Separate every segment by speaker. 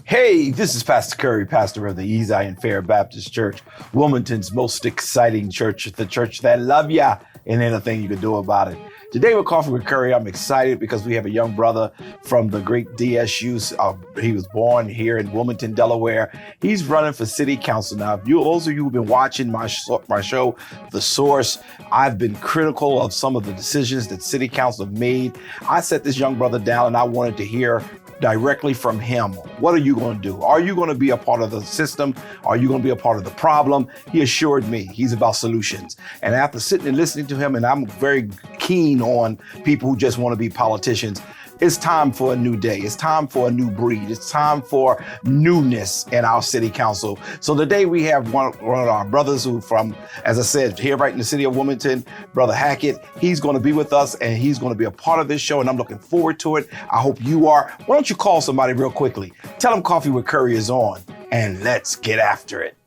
Speaker 1: Hey, this is Pastor Curry, pastor of the East Zion Fair Baptist Church, Wilmington's most exciting church, the church that love ya and anything you can do about it. Today with Coffee with Curry, I'm excited because we have a young brother from the great DSU. He was born here in Wilmington, Delaware. He's running for city council now. Those of you who've been watching my show, The Source, I've been critical of some of the decisions that city council have made. I set this young brother down and I wanted to hear directly from him. What are you going to do? Are you going to be a part of the system? Are you going to be a part of the problem? He assured me he's about solutions. And after sitting and listening to him, and I'm very keen on people who just want to be politicians, it's time for a new day. It's time for a new breed. It's time for newness in our city council. So today we have one of our brothers who from, as I said, here right in the city of Wilmington, Brother Hackett. He's going to be with us and he's going to be a part of this show and I'm looking forward to it. I hope you are. Why don't you call somebody real quickly? Tell them Coffee with Curry is on and let's get after it.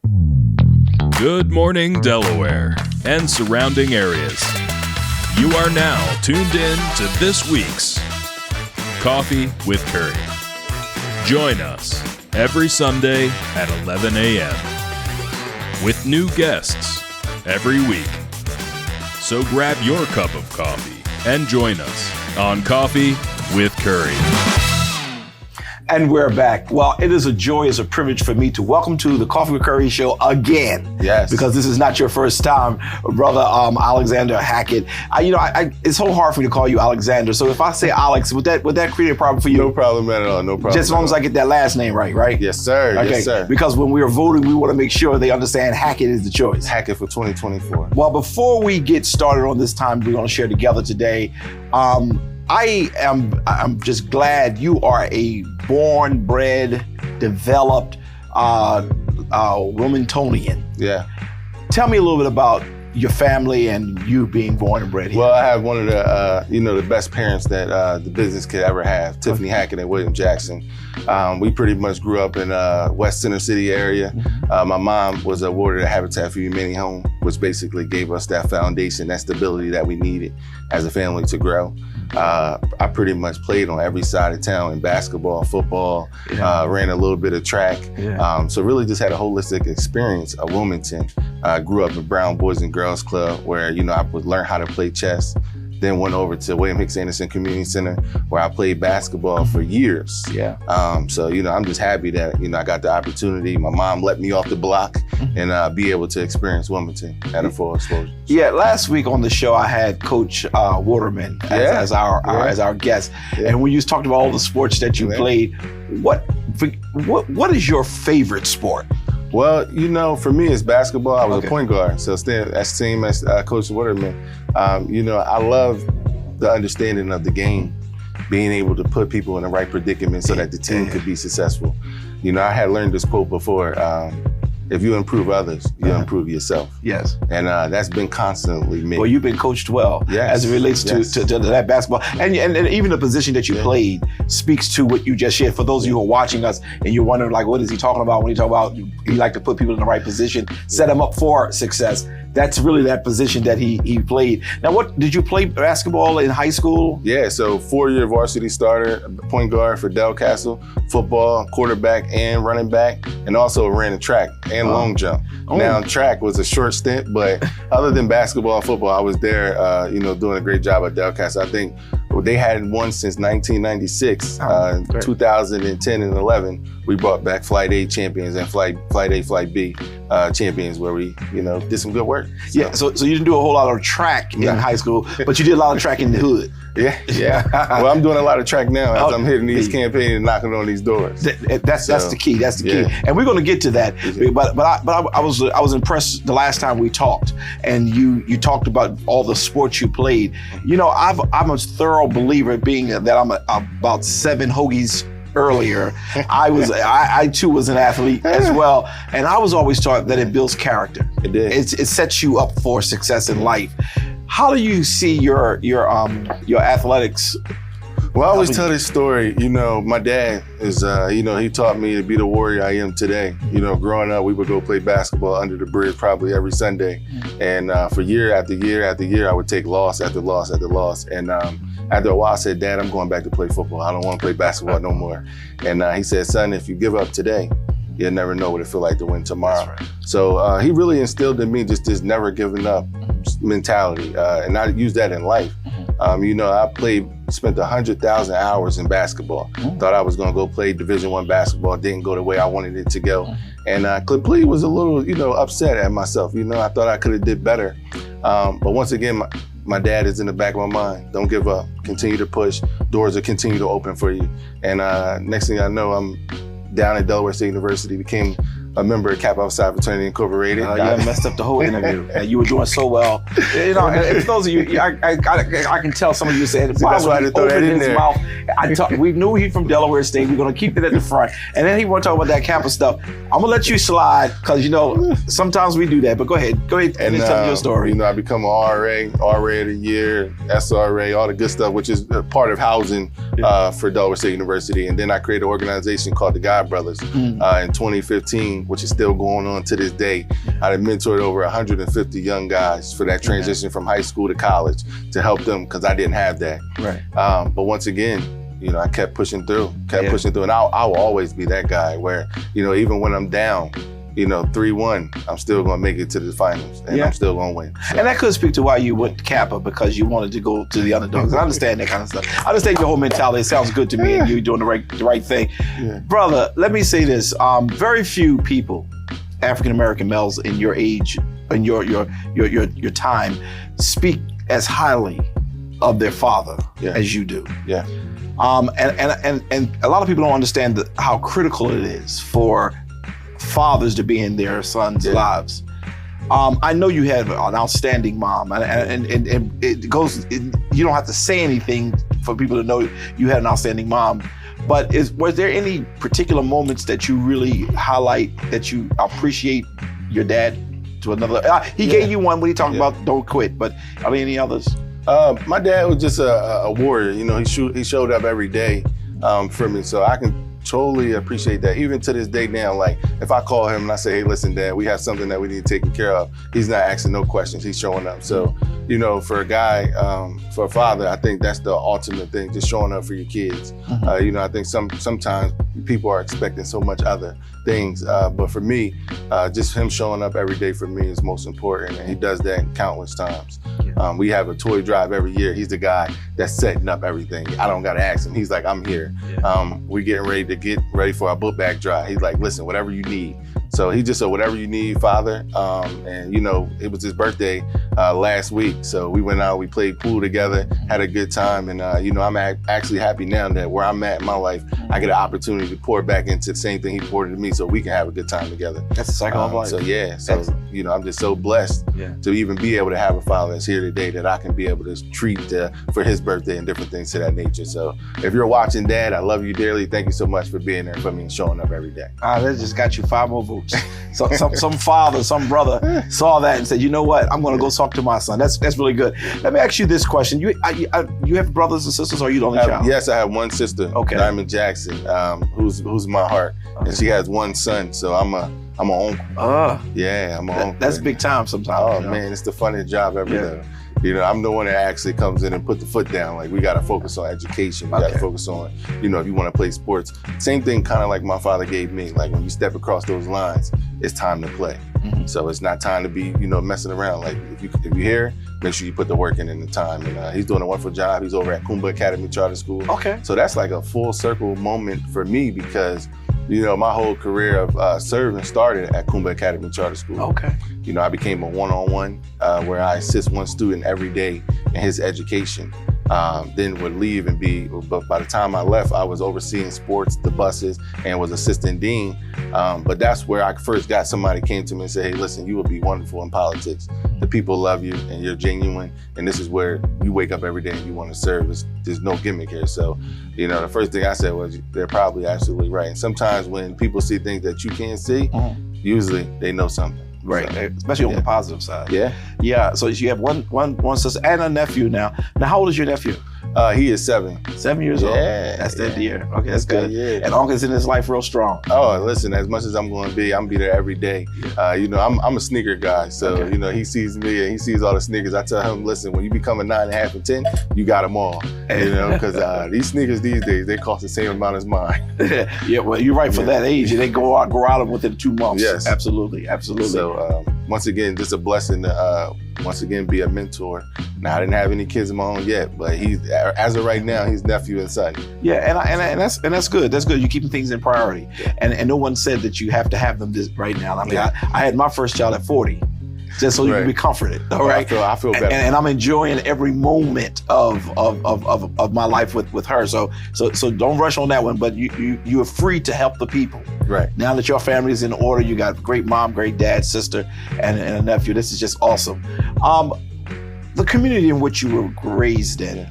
Speaker 2: Good morning, Delaware and surrounding areas. You are now tuned in to this week's Coffee with Curry. Join us every Sunday at 11 a.m. with new guests every week. So grab your cup of coffee and join us on Coffee with Curry.
Speaker 1: And we're back. Well, it is a joy, it's a privilege for me to welcome to the Coffee with Curry show again.
Speaker 3: Yes.
Speaker 1: Because this is not your first time, Brother Alexander Hackett. It's so hard for me to call you Alexander. So if I say Alex, would that create a problem for you?
Speaker 3: No problem at all. No problem.
Speaker 1: Just as long as I get that last name right?
Speaker 3: Yes, sir.
Speaker 1: Okay.
Speaker 3: Yes, sir.
Speaker 1: Because when we are voting, we want to make sure they understand Hackett is the choice.
Speaker 3: Hackett for 2024.
Speaker 1: Well, before we get started on this time we're going to share together today, I'm just glad you are a born, bred, developed Wilmingtonian.
Speaker 3: Yeah.
Speaker 1: Tell me a little bit about your family and you being born and bred here.
Speaker 3: Well, I have one of the the best parents that the business could ever have, Tiffany Hackett and William Jackson. We pretty much grew up in West Center City area. My mom was awarded a Habitat for Humanity home, which basically gave us that foundation, that stability that we needed as a family to grow. I pretty much played on every side of town in basketball, football, ran a little bit of track. Yeah. So really just had a holistic experience of Wilmington. Grew up in Brown Boys and Girls Club where, I would learn how to play chess. Then went over to William Hicks Anderson Community Center where I played basketball for years. Yeah. So, I'm just happy that, I got the opportunity. My mom let me off the block and be able to experience Wilmington at a full exposure.
Speaker 1: Yeah, last week on the show, I had Coach Waterman as our guest. Yeah. And when you talked about all the sports that you played, what is your favorite sport?
Speaker 3: Well, for me, it's basketball. I was a point guard, so that's same as Coach Waterman. I love the understanding of the game, being able to put people in the right predicament so that the team could be successful. I had learned this quote before. If you improve others, you improve yourself. Yes. And that's been constantly me.
Speaker 1: Well, you've been coached well as it relates to that basketball. And even the position that you played speaks to what you just shared. For those of you who are watching us and you're wondering, what is he talking about when he talk about you like to put people in the right position, set them up for success. That's really that position that he played. Now, what did you play basketball in high school?
Speaker 3: Yeah, so 4-year varsity starter, point guard for Del Castle, football, quarterback, and running back, and also ran the track and long jump. Now, track was a short stint, but other than basketball, football, I was there, doing a great job at Del Castle. I think they hadn't won since 1996. 2010 and 11, we brought back Flight A champions and Flight A, Flight B champions, where we, did some good work.
Speaker 1: So you didn't do a whole lot of track in high school, but you did a lot of track in the hood.
Speaker 3: Yeah. Well, I'm doing a lot lot of track now as I'm hitting these campaigns and knocking on these doors.
Speaker 1: That's the key. That's the key. And we're going to get to that. But I was impressed the last time we talked, and you talked about all the sports you played. You know, I'm a thorough believer, being that I'm about 7 hoagies earlier. I too was an athlete as well, and I was always taught that it builds character.
Speaker 3: It did.
Speaker 1: It sets you up for success in life. How do you see your athletics?
Speaker 3: Well, I always tell this story. You know, my dad is, he taught me to be the warrior I am today. You know, growing up, we would go play basketball under the bridge probably every Sunday. And for year after year after year, I would take loss after loss after loss. And After a while, I said, Dad, I'm going back to play football. I don't want to play basketball no more. And he said, son, if you give up today, you'll never know what it feels like to win tomorrow.
Speaker 1: That's right.
Speaker 3: So he really instilled in me just this never giving up mentality. And I use that in life. You know, I spent 100,000 hours in basketball. Thought I was going to go play Division I basketball. Didn't go the way I wanted it to go. And I completely was a little, you know, upset at myself. You know, I thought I could have did better. But once again, my dad is in the back of my mind. Don't give up. Continue to push. Doors will continue to open for you. And next thing I know, I'm down at Delaware State University, became a member of Kappa Alpha Psi Fraternity Incorporated.
Speaker 1: You messed up the whole interview. You were doing so well. You know, and for those of you, I can tell some of you said,
Speaker 3: that's why I throw that in there.
Speaker 1: Mouth. We knew he from Delaware State. We're going to keep it at the front. And then he want to talk about that Kappa stuff. I'm going to let you slide because, you know, sometimes we do that. But go ahead and tell your story.
Speaker 3: You know, I become an RA of the year, SRA, all the good stuff, which is part of housing for Delaware State University. And then I created an organization called the God Brothers in 2015, which is still going on to this day. I mentored over 150 young guys for that transition from high school to college to help them because I didn't have that.
Speaker 1: Right.
Speaker 3: But once again, you know, I kept pushing through. And I will always be that guy where, you know, even when I'm down, you know, 3-1, I'm still going to make it to the finals and I'm still going to win. So.
Speaker 1: And that could speak to why you went to Kappa, because you wanted to go to the underdogs. I understand that kind of stuff. I understand your whole mentality. It sounds good to me and you're doing the right thing. Yeah. Brother, let me say this. Very few people, African-American males in your age, in your time, speak as highly of their father as you do.
Speaker 3: Yeah.
Speaker 1: And a lot of people don't understand how critical it is for fathers to be in their sons' lives. I know you have an outstanding mom, and it goes. You don't have to say anything for people to know you had an outstanding mom. But was there any particular moments that you really highlight that you appreciate your dad to another? He gave you one when he talked about don't quit, but are there any others?
Speaker 3: My dad was just a warrior. You know, he showed up every day for me, so I can totally appreciate that. Even to this day now, like if I call him and I say, hey, listen, Dad, we have something that we need taken care of, he's not asking no questions, he's showing up. So, you know, for a guy, for a father, I think that's the ultimate thing, just showing up for your kids. You know, I think sometimes people are expecting so much other things, but for me, just him showing up every day for me is most important, and he does that countless times. We have a toy drive every year. He's the guy that's setting up everything. I don't gotta ask him. He's like, I'm here. We getting ready for our book bag drive. He's like, listen, whatever you need. So he just said, whatever you need, Father. And you know, it was his birthday last week. So we went out, we played pool together, had a good time. And you know, I'm actually happy now that where I'm at in my life, I get an opportunity to pour back into the same thing he poured into me so we can have a good time together.
Speaker 1: That's the cycle of life.
Speaker 3: So you know, I'm just so blessed to even be able to have a father that's here today that I can be able to treat for his birthday and different things to that nature. So if you're watching, Dad, I love you dearly. Thank you so much for being there for me and showing up every day.
Speaker 1: That just got you 5 more votes. So some father, some brother saw that and said, you know what, I'm gonna go talk to my son. That's really good. Let me ask you this question. You have brothers and sisters, or are you the only child?
Speaker 3: Yes, I have one sister, Diamond Jackson, who's my heart. And she has one son, so I'm an uncle. Yeah, I'm an uncle.
Speaker 1: That's big time sometimes.
Speaker 3: Oh man, it's the funniest job ever though. You know, I'm the one that actually comes in and put the foot down. Like, we got to focus on education. We got to focus on, you know, if you want to play sports. Same thing kind of like my father gave me. Like, when you step across those lines, it's time to play. So it's not time to be, you know, messing around. Like, if you're here, make sure you put the work in the time. And he's doing a wonderful job. He's over at Kumba Academy Charter School. So that's like a full circle moment for me because, you know, my whole career of serving started at Kumba Academy Charter School. You know, I became a one-on-one where I assist one student every day in his education. Then would leave and but by the time I left, I was overseeing sports, the buses, and was assistant dean. But that's where I first got somebody came to me and said, hey, listen, you will be wonderful in politics. The people love you and you're genuine. And this is where you wake up every day and you want to serve. There's no gimmick here. So, you know, the first thing I said was, they're probably absolutely right. And sometimes when people see things that you can't see, usually they know something.
Speaker 1: Right, so, especially on the positive side.
Speaker 3: Yeah.
Speaker 1: So you have one sister and a nephew now. Now, how old is your nephew?
Speaker 3: He is 7.
Speaker 1: 7 years old.
Speaker 3: Yeah,
Speaker 1: That's that
Speaker 3: yeah.
Speaker 1: year. Okay, that's good.
Speaker 3: Yeah.
Speaker 1: And Uncle's in his life real strong.
Speaker 3: Oh, listen, as much as I'm going to be, I'm going to be there every day. I'm a sneaker guy. So, he sees me and he sees all the sneakers. I tell him, listen, when you become a 9.5 and 10, you got them all. Because these sneakers these days, they cost the same amount as mine.
Speaker 1: Yeah, well, you're right for that age. They grow out within 2 months.
Speaker 3: Yes.
Speaker 1: Absolutely.
Speaker 3: So, once again, just a blessing to once again be a mentor. Now, I didn't have any kids of my own yet, but as of right now, he's nephew and son.
Speaker 1: Yeah, and that's good. That's good. You're keeping things in priority.
Speaker 3: Yeah.
Speaker 1: And no one said that you have to have them this right now. I mean, I had my first child at 40. Just so you can be comforted, all right?
Speaker 3: I feel better.
Speaker 1: And I'm enjoying every moment of my life with her. So don't rush on that one. But you are free to help the people.
Speaker 3: Right.
Speaker 1: Now that your family is in order, you got a great mom, great dad, sister, and a nephew. This is just awesome. The community in which you were raised in,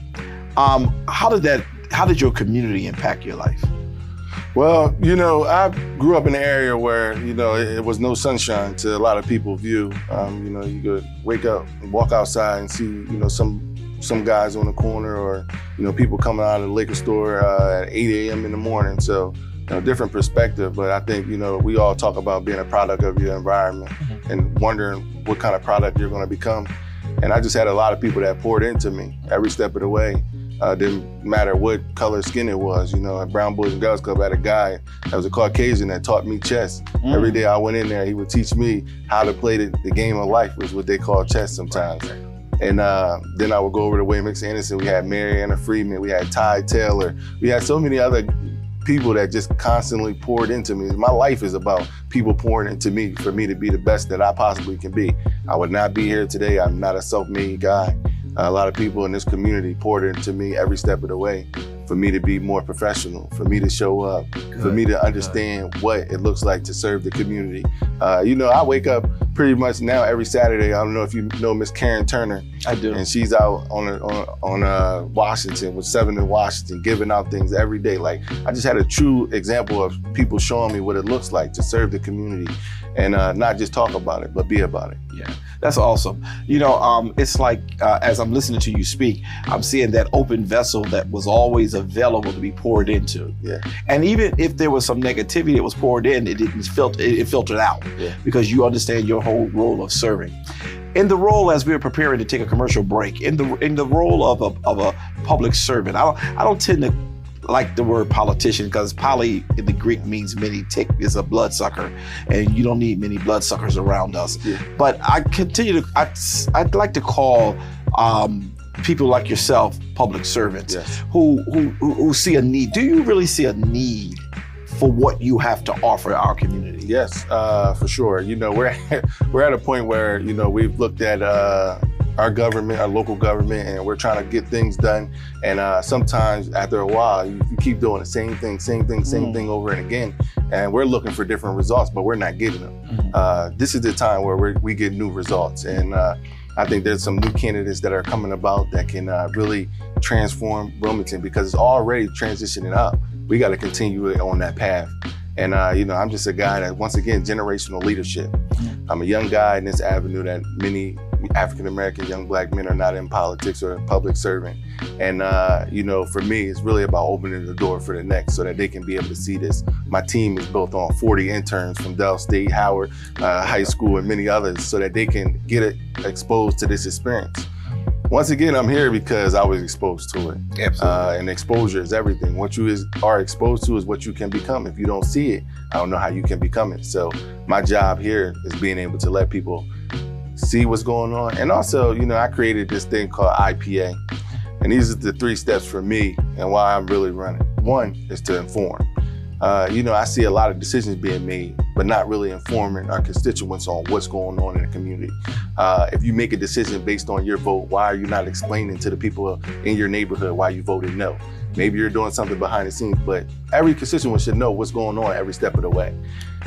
Speaker 1: how did your community impact your life?
Speaker 3: Well, I grew up in an area where, it was no sunshine to a lot of people's view. You could wake up and walk outside and see, some guys on the corner or, people coming out of the liquor store at 8 a.m. in the morning. So, different perspective. But I think, we all talk about being a product of your environment and wondering what kind of product you're going to become. And I just had a lot of people that poured into me every step of the way. Didn't matter what color skin it was. At Brown Boys and Girls Club, I had a guy that was a Caucasian that taught me chess. Every day I went in there, he would teach me how to play the game of life, was what they call chess sometimes. And then I would go over to Wilmington. We had Mariana Freeman, we had Ty Taylor. We had so many other people that just constantly poured into me. My life is about people pouring into me for me to be the best that I possibly can be. I would not be here today. I'm not a self-made guy. A lot of people in this community poured into me every step of the way for me to be more professional, for me to show up, for me to understand what it looks like to serve the community. I wake up pretty much now every Saturday. I don't know if you know Miss Karen Turner.
Speaker 1: I do.
Speaker 3: And she's out on Washington with 7 in Washington, giving out things every day. Like, I just had a true example of people showing me what it looks like to serve the community and not just talk about it, but be about it.
Speaker 1: Yeah, that's awesome. It's like as I'm listening to you speak, I'm seeing that open vessel that was always available to be poured into.
Speaker 3: Yeah.
Speaker 1: And even if there was some negativity that was poured in, it filtered out.
Speaker 3: Yeah. Because
Speaker 1: you understand your whole role of serving. In the role, as we were preparing to take a commercial break, in the role of a public servant, I don't tend to like the word politician, because poly in the Greek means many. Tick is a bloodsucker, and you don't need many bloodsuckers around us.
Speaker 3: Yeah.
Speaker 1: But I'd like to call people like yourself public servants.
Speaker 3: Yes.
Speaker 1: who see a need. Do you really see a need for what you have to offer our community?
Speaker 3: Yes, for sure. We're at a point where we've looked at our government, our local government, and we're trying to get things done. And sometimes after a while, you keep doing the same thing over and again. And we're looking for different results, but we're not getting them. This is the time where we get new results. And I think there's some new candidates that are coming about that can really transform Wilmington, because it's already transitioning up. We got to continue on that path. And, I'm just a guy that, once again, generational leadership. I'm a young guy in this avenue that many African-American young Black men are not in politics or public serving. And, for me, it's really about opening the door for the next so that they can be able to see this. My team is built on 40 interns from Dell State, Howard High School, and many others, so that they can get exposed to this experience. Once again, I'm here because I was exposed to it.
Speaker 1: Absolutely.
Speaker 3: And exposure is everything. What you are exposed to is what you can become. If you don't see it, I don't know how you can become it. So my job here is being able to let people see what's going on. And also, I created this thing called IPA. And these are the 3 steps for me and why I'm really running. 1 is to inform. I see a lot of decisions being made, but not really informing our constituents on what's going on in the community. If you make a decision based on your vote, why are you not explaining to the people in your neighborhood why you voted no? Maybe you're doing something behind the scenes, but every constituent should know what's going on every step of the way.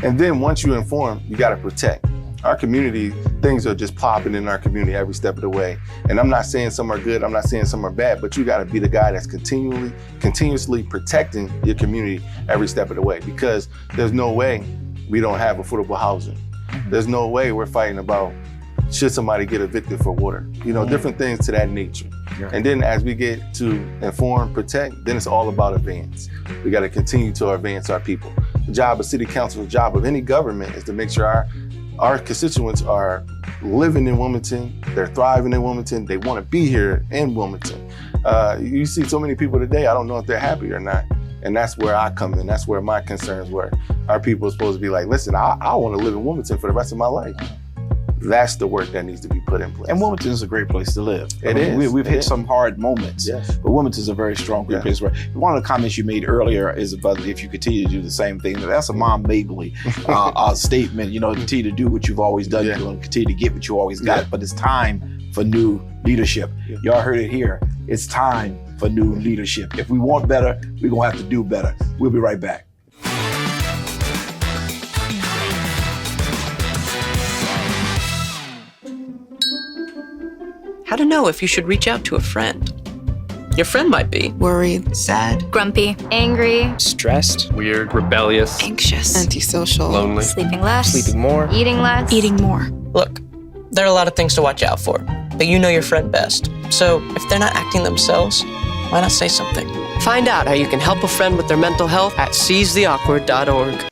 Speaker 3: And then once you inform, you got to protect. Our community, things are just plopping in our community every step of the way. And I'm not saying some are good, I'm not saying some are bad, but you gotta be the guy that's continuously protecting your community every step of the way, because there's no way we don't have affordable housing. There's no way we're fighting about should somebody get evicted for water, different things to that nature.
Speaker 1: Yeah.
Speaker 3: And then as we get to inform, protect, then it's all about advance. We got to continue to advance our people. The job of city council, the job of any government is to make sure our constituents are living in Wilmington, they're thriving in Wilmington, they want to be here in Wilmington. You see so many people today, I don't know if they're happy or not. And that's where I come in. That's where my concerns were. Our people are supposed to be like, listen, I want to live in Wilmington for the rest of my life. That's the work that needs to be put in place.
Speaker 1: And Wilmington is a great place to live.
Speaker 3: It is.
Speaker 1: We've hit some hard moments,
Speaker 3: Yes.
Speaker 1: but Wilmington is a very strong, great place. One of the comments you made earlier is about if you continue to do the same thing. That's a Mom Mabley statement. You know, continue to do what you've always done. You're going to continue to get what you always got. But it's time for new leadership. Y'all heard it here. It's time for new leadership. If we want better, we're going to have to do better. We'll be right back.
Speaker 4: How to know if you should reach out to a friend. Your friend might be
Speaker 5: worried, sad,
Speaker 6: grumpy, angry,
Speaker 7: stressed, weird, rebellious,
Speaker 5: anxious, antisocial,
Speaker 7: lonely,
Speaker 6: sleeping less,
Speaker 7: sleeping more,
Speaker 6: eating less,
Speaker 5: eating more.
Speaker 4: Look, there are a lot of things to watch out for, but you know your friend best. So if they're not acting themselves, why not say something? Find out how you can help a friend with their mental health at seizetheawkward.org.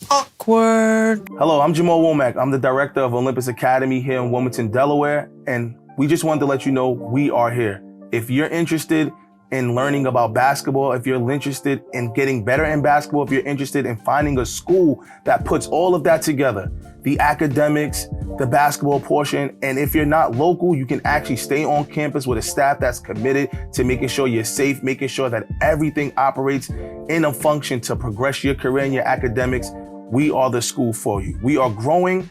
Speaker 4: Awkward.
Speaker 8: Hello, I'm Jamal Womack. I'm the director of Olympus Academy here in Wilmington, Delaware, and we just wanted to let you know we are here. If you're interested in learning about basketball, if you're interested in getting better in basketball, if you're interested in finding a school that puts all of that together, the academics, the basketball portion, and if you're not local, you can actually stay on campus with a staff that's committed to making sure you're safe, making sure that everything operates in a function to progress your career and your academics. We are the school for you. We are growing.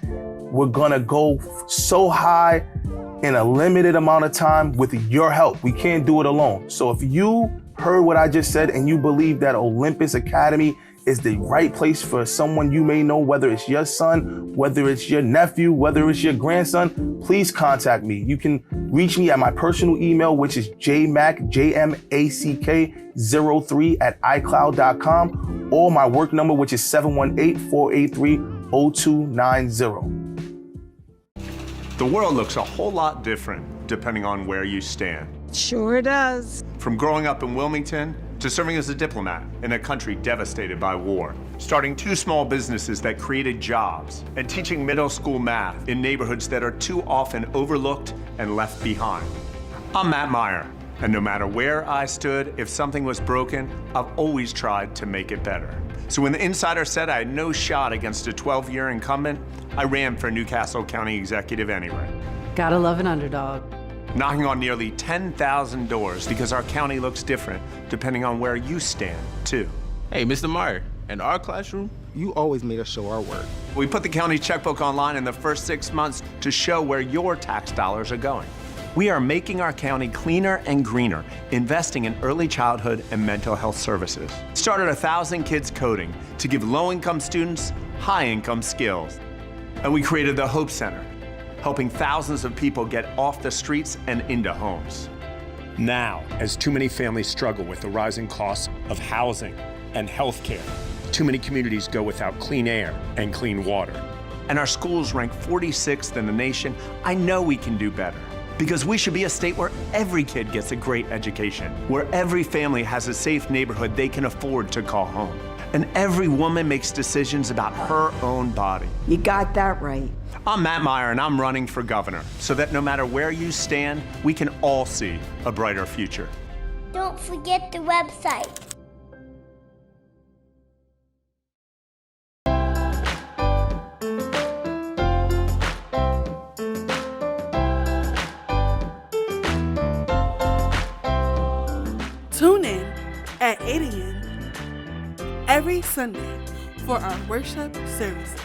Speaker 8: We're gonna go so high in a limited amount of time with your help. We can't do it alone. So if you heard what I just said and you believe that Olympus Academy is the right place for someone you may know, whether it's your son, whether it's your nephew, whether it's your grandson, please contact me. You can reach me at my personal email, which is jmack03@icloud.com, or my work number, which is 718-483-0290.
Speaker 9: The world looks a whole lot different depending on where you stand.
Speaker 5: Sure does.
Speaker 9: From growing up in Wilmington to serving as a diplomat in a country devastated by war, starting 2 small businesses that created jobs, and teaching middle school math in neighborhoods that are too often overlooked and left behind. I'm Matt Meyer, and no matter where I stood, if something was broken, I've always tried to make it better. So when the insider said I had no shot against a 12-year incumbent, I ran for Newcastle County Executive anyway.
Speaker 10: Gotta love an underdog.
Speaker 9: Knocking on nearly 10,000 doors because our county looks different depending on where you stand, too.
Speaker 11: Hey, Mr. Meyer, in our classroom, you always made us show our work.
Speaker 9: We put the county checkbook online in the first 6 months to show where your tax dollars are going. We are making our county cleaner and greener, investing in early childhood and mental health services. Started 1,000 kids coding to give low-income students high-income skills. And we created the Hope Center, helping thousands of people get off the streets and into homes. Now, as too many families struggle with the rising costs of housing and healthcare, too many communities go without clean air and clean water. And our schools rank 46th in the nation. I know we can do better, because we should be a state where every kid gets a great education, where every family has a safe neighborhood they can afford to call home, and every woman makes decisions about her own body.
Speaker 5: You got that right.
Speaker 9: I'm Matt Meyer, and I'm running for governor so that no matter where you stand, we can all see a brighter future.
Speaker 12: Don't forget the website.
Speaker 13: Tune in at 8 a.m. every Sunday for our worship services.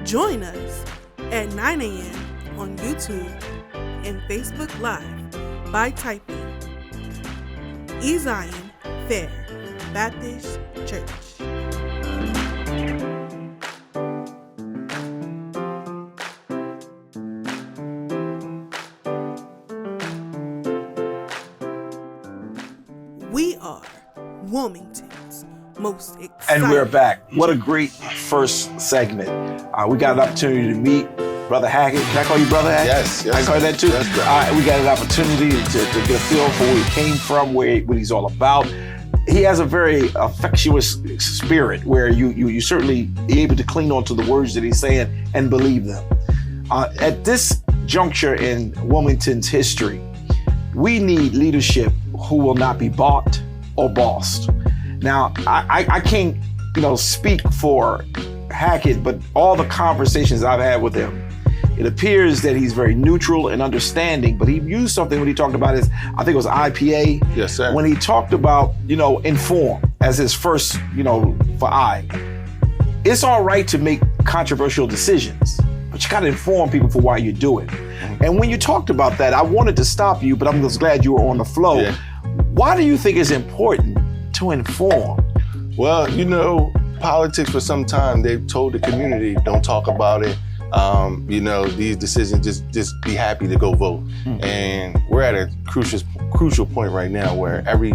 Speaker 13: Join us at 9 a.m. on YouTube and Facebook Live by typing Zion Fair Baptist Church. We are Wilmington's most exciting.
Speaker 1: And we're back. What a great first segment. We got an opportunity to meet Brother Hackett. Can I call you Brother Hackett?
Speaker 3: Yes.
Speaker 1: I call you that too?
Speaker 3: Yes, brother.
Speaker 1: We got an opportunity to get a feel for where he came from, what he's all about. He has a very affectuous spirit where you certainly be able to cling on to the words that he's saying and believe them. At this juncture in Wilmington's history, we need leadership who will not be bought or bossed. Now, I can't, speak for Hackett, but all the conversations I've had with him, it appears that he's very neutral and understanding, but he used something when he talked about his, I think it was IPA.
Speaker 3: Yes, sir.
Speaker 1: When he talked about, inform as his first, for I. It's all right to make controversial decisions, but you got to inform people for why you do it. And when you talked about that, I wanted to stop you, but I'm just glad you were on the flow.
Speaker 3: Yeah.
Speaker 1: Why do you think it's important to inform?
Speaker 3: Well, politics for some time, they've told the community, don't talk about it. These decisions, just be happy to go vote. And we're at a crucial point right now where every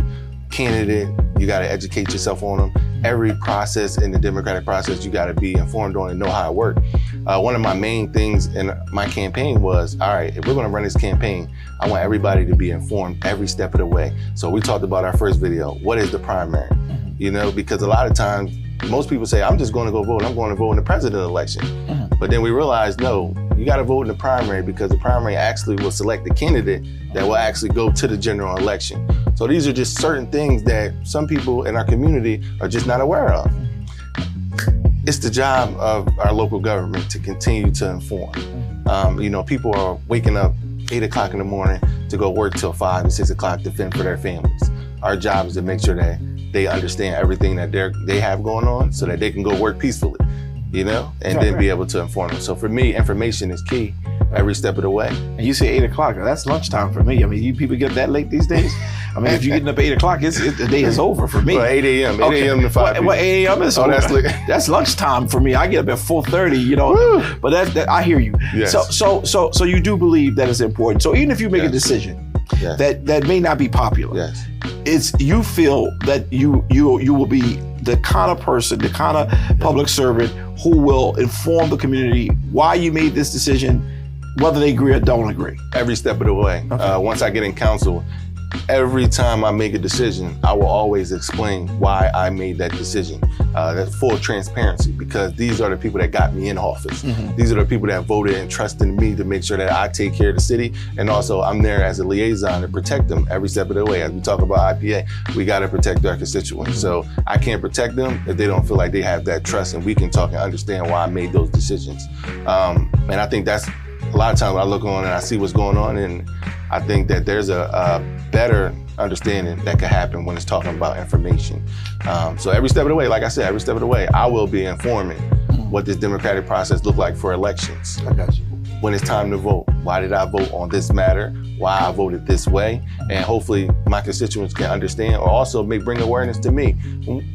Speaker 3: candidate, you got to educate yourself on them. Every process in the democratic process, you got to be informed on and know how it works. One of my main things in my campaign was, all right, if we're going to run this campaign, I want everybody to be informed every step of the way. So we talked about our first video. What is the primary? Because a lot of times, most people say, I'm just going to go vote. I'm going to vote in the president election. But then we realized, no, you got to vote in the primary because the primary actually will select the candidate that will actually go to the general election. So these are just certain things that some people in our community are just not aware of. It's the job of our local government to continue to inform. People are waking up 8 o'clock in the morning to go work till 5 and 6 o'clock to fend for their families. Our job is to make sure that they understand everything that they have going on so that they can go work peacefully, and then be able to inform them. So for me, information is key every step of the way.
Speaker 1: And you say 8 o'clock, that's lunchtime for me. I mean, you people get up that late these days? I mean, if you're getting up at 8 o'clock, the day is over for me.
Speaker 3: Well, 8 a.m. 8 a.m. to 5 p.m.
Speaker 1: Well, 8 a.m. is over. That's lunchtime for me. I get up at 4:30, but that I hear you.
Speaker 3: Yes.
Speaker 1: So you do believe that it's important. So even if you make a decision that may not be popular, you feel that you will be the kind of person, the kind of public servant who will inform the community why you made this decision, whether they agree or don't agree.
Speaker 3: Every step of the way.
Speaker 1: Okay.
Speaker 3: Once I get in council, every time I make a decision, I will always explain why I made that decision. That's full transparency because these are the people that got me in office. These are the people that voted and trusted me to make sure that I take care of the city. And also I'm there as a liaison to protect them every step of the way. As we talk about IPA, we got to protect our constituents. So I can't protect them if they don't feel like they have that trust and we can talk and understand why I made those decisions. And I think that's a lot of times when I look on and I see what's going on, and I think that there's a better understanding that could happen when it's talking about information. So every step of the way, like I said, every step of the way, I will be informing what this democratic process look like for elections.
Speaker 1: I got you.
Speaker 3: When it's time to vote, why did I vote on this matter? Why I voted this way? And hopefully my constituents can understand or also bring awareness to me.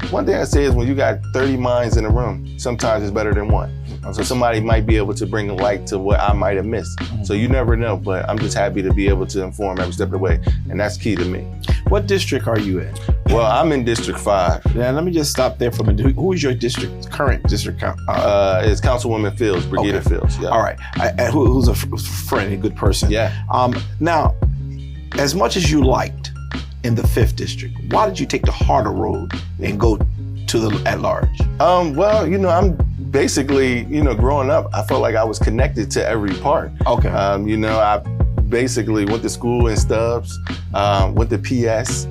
Speaker 3: One thing I say is when you got 30 minds in a room, sometimes it's better than one. So somebody might be able to bring a light to what I might have missed. So you never know, but I'm just happy to be able to inform every step of the way. And that's key to me.
Speaker 1: What district are you in?
Speaker 3: Well, I'm in District 5.
Speaker 1: Now, let me just stop there for a minute. Who is your current district?
Speaker 3: It's Councilwoman Fields, Brigida Fields. Yeah.
Speaker 1: All right. Who's a friend, a good person.
Speaker 3: Yeah.
Speaker 1: Now, as much as you liked in the 5th district, why did you take the harder road and go to the at-large?
Speaker 3: Well, I'm basically, growing up, I felt like I was connected to every part.
Speaker 1: Okay.
Speaker 3: I basically went to school in Stubbs, went to PS,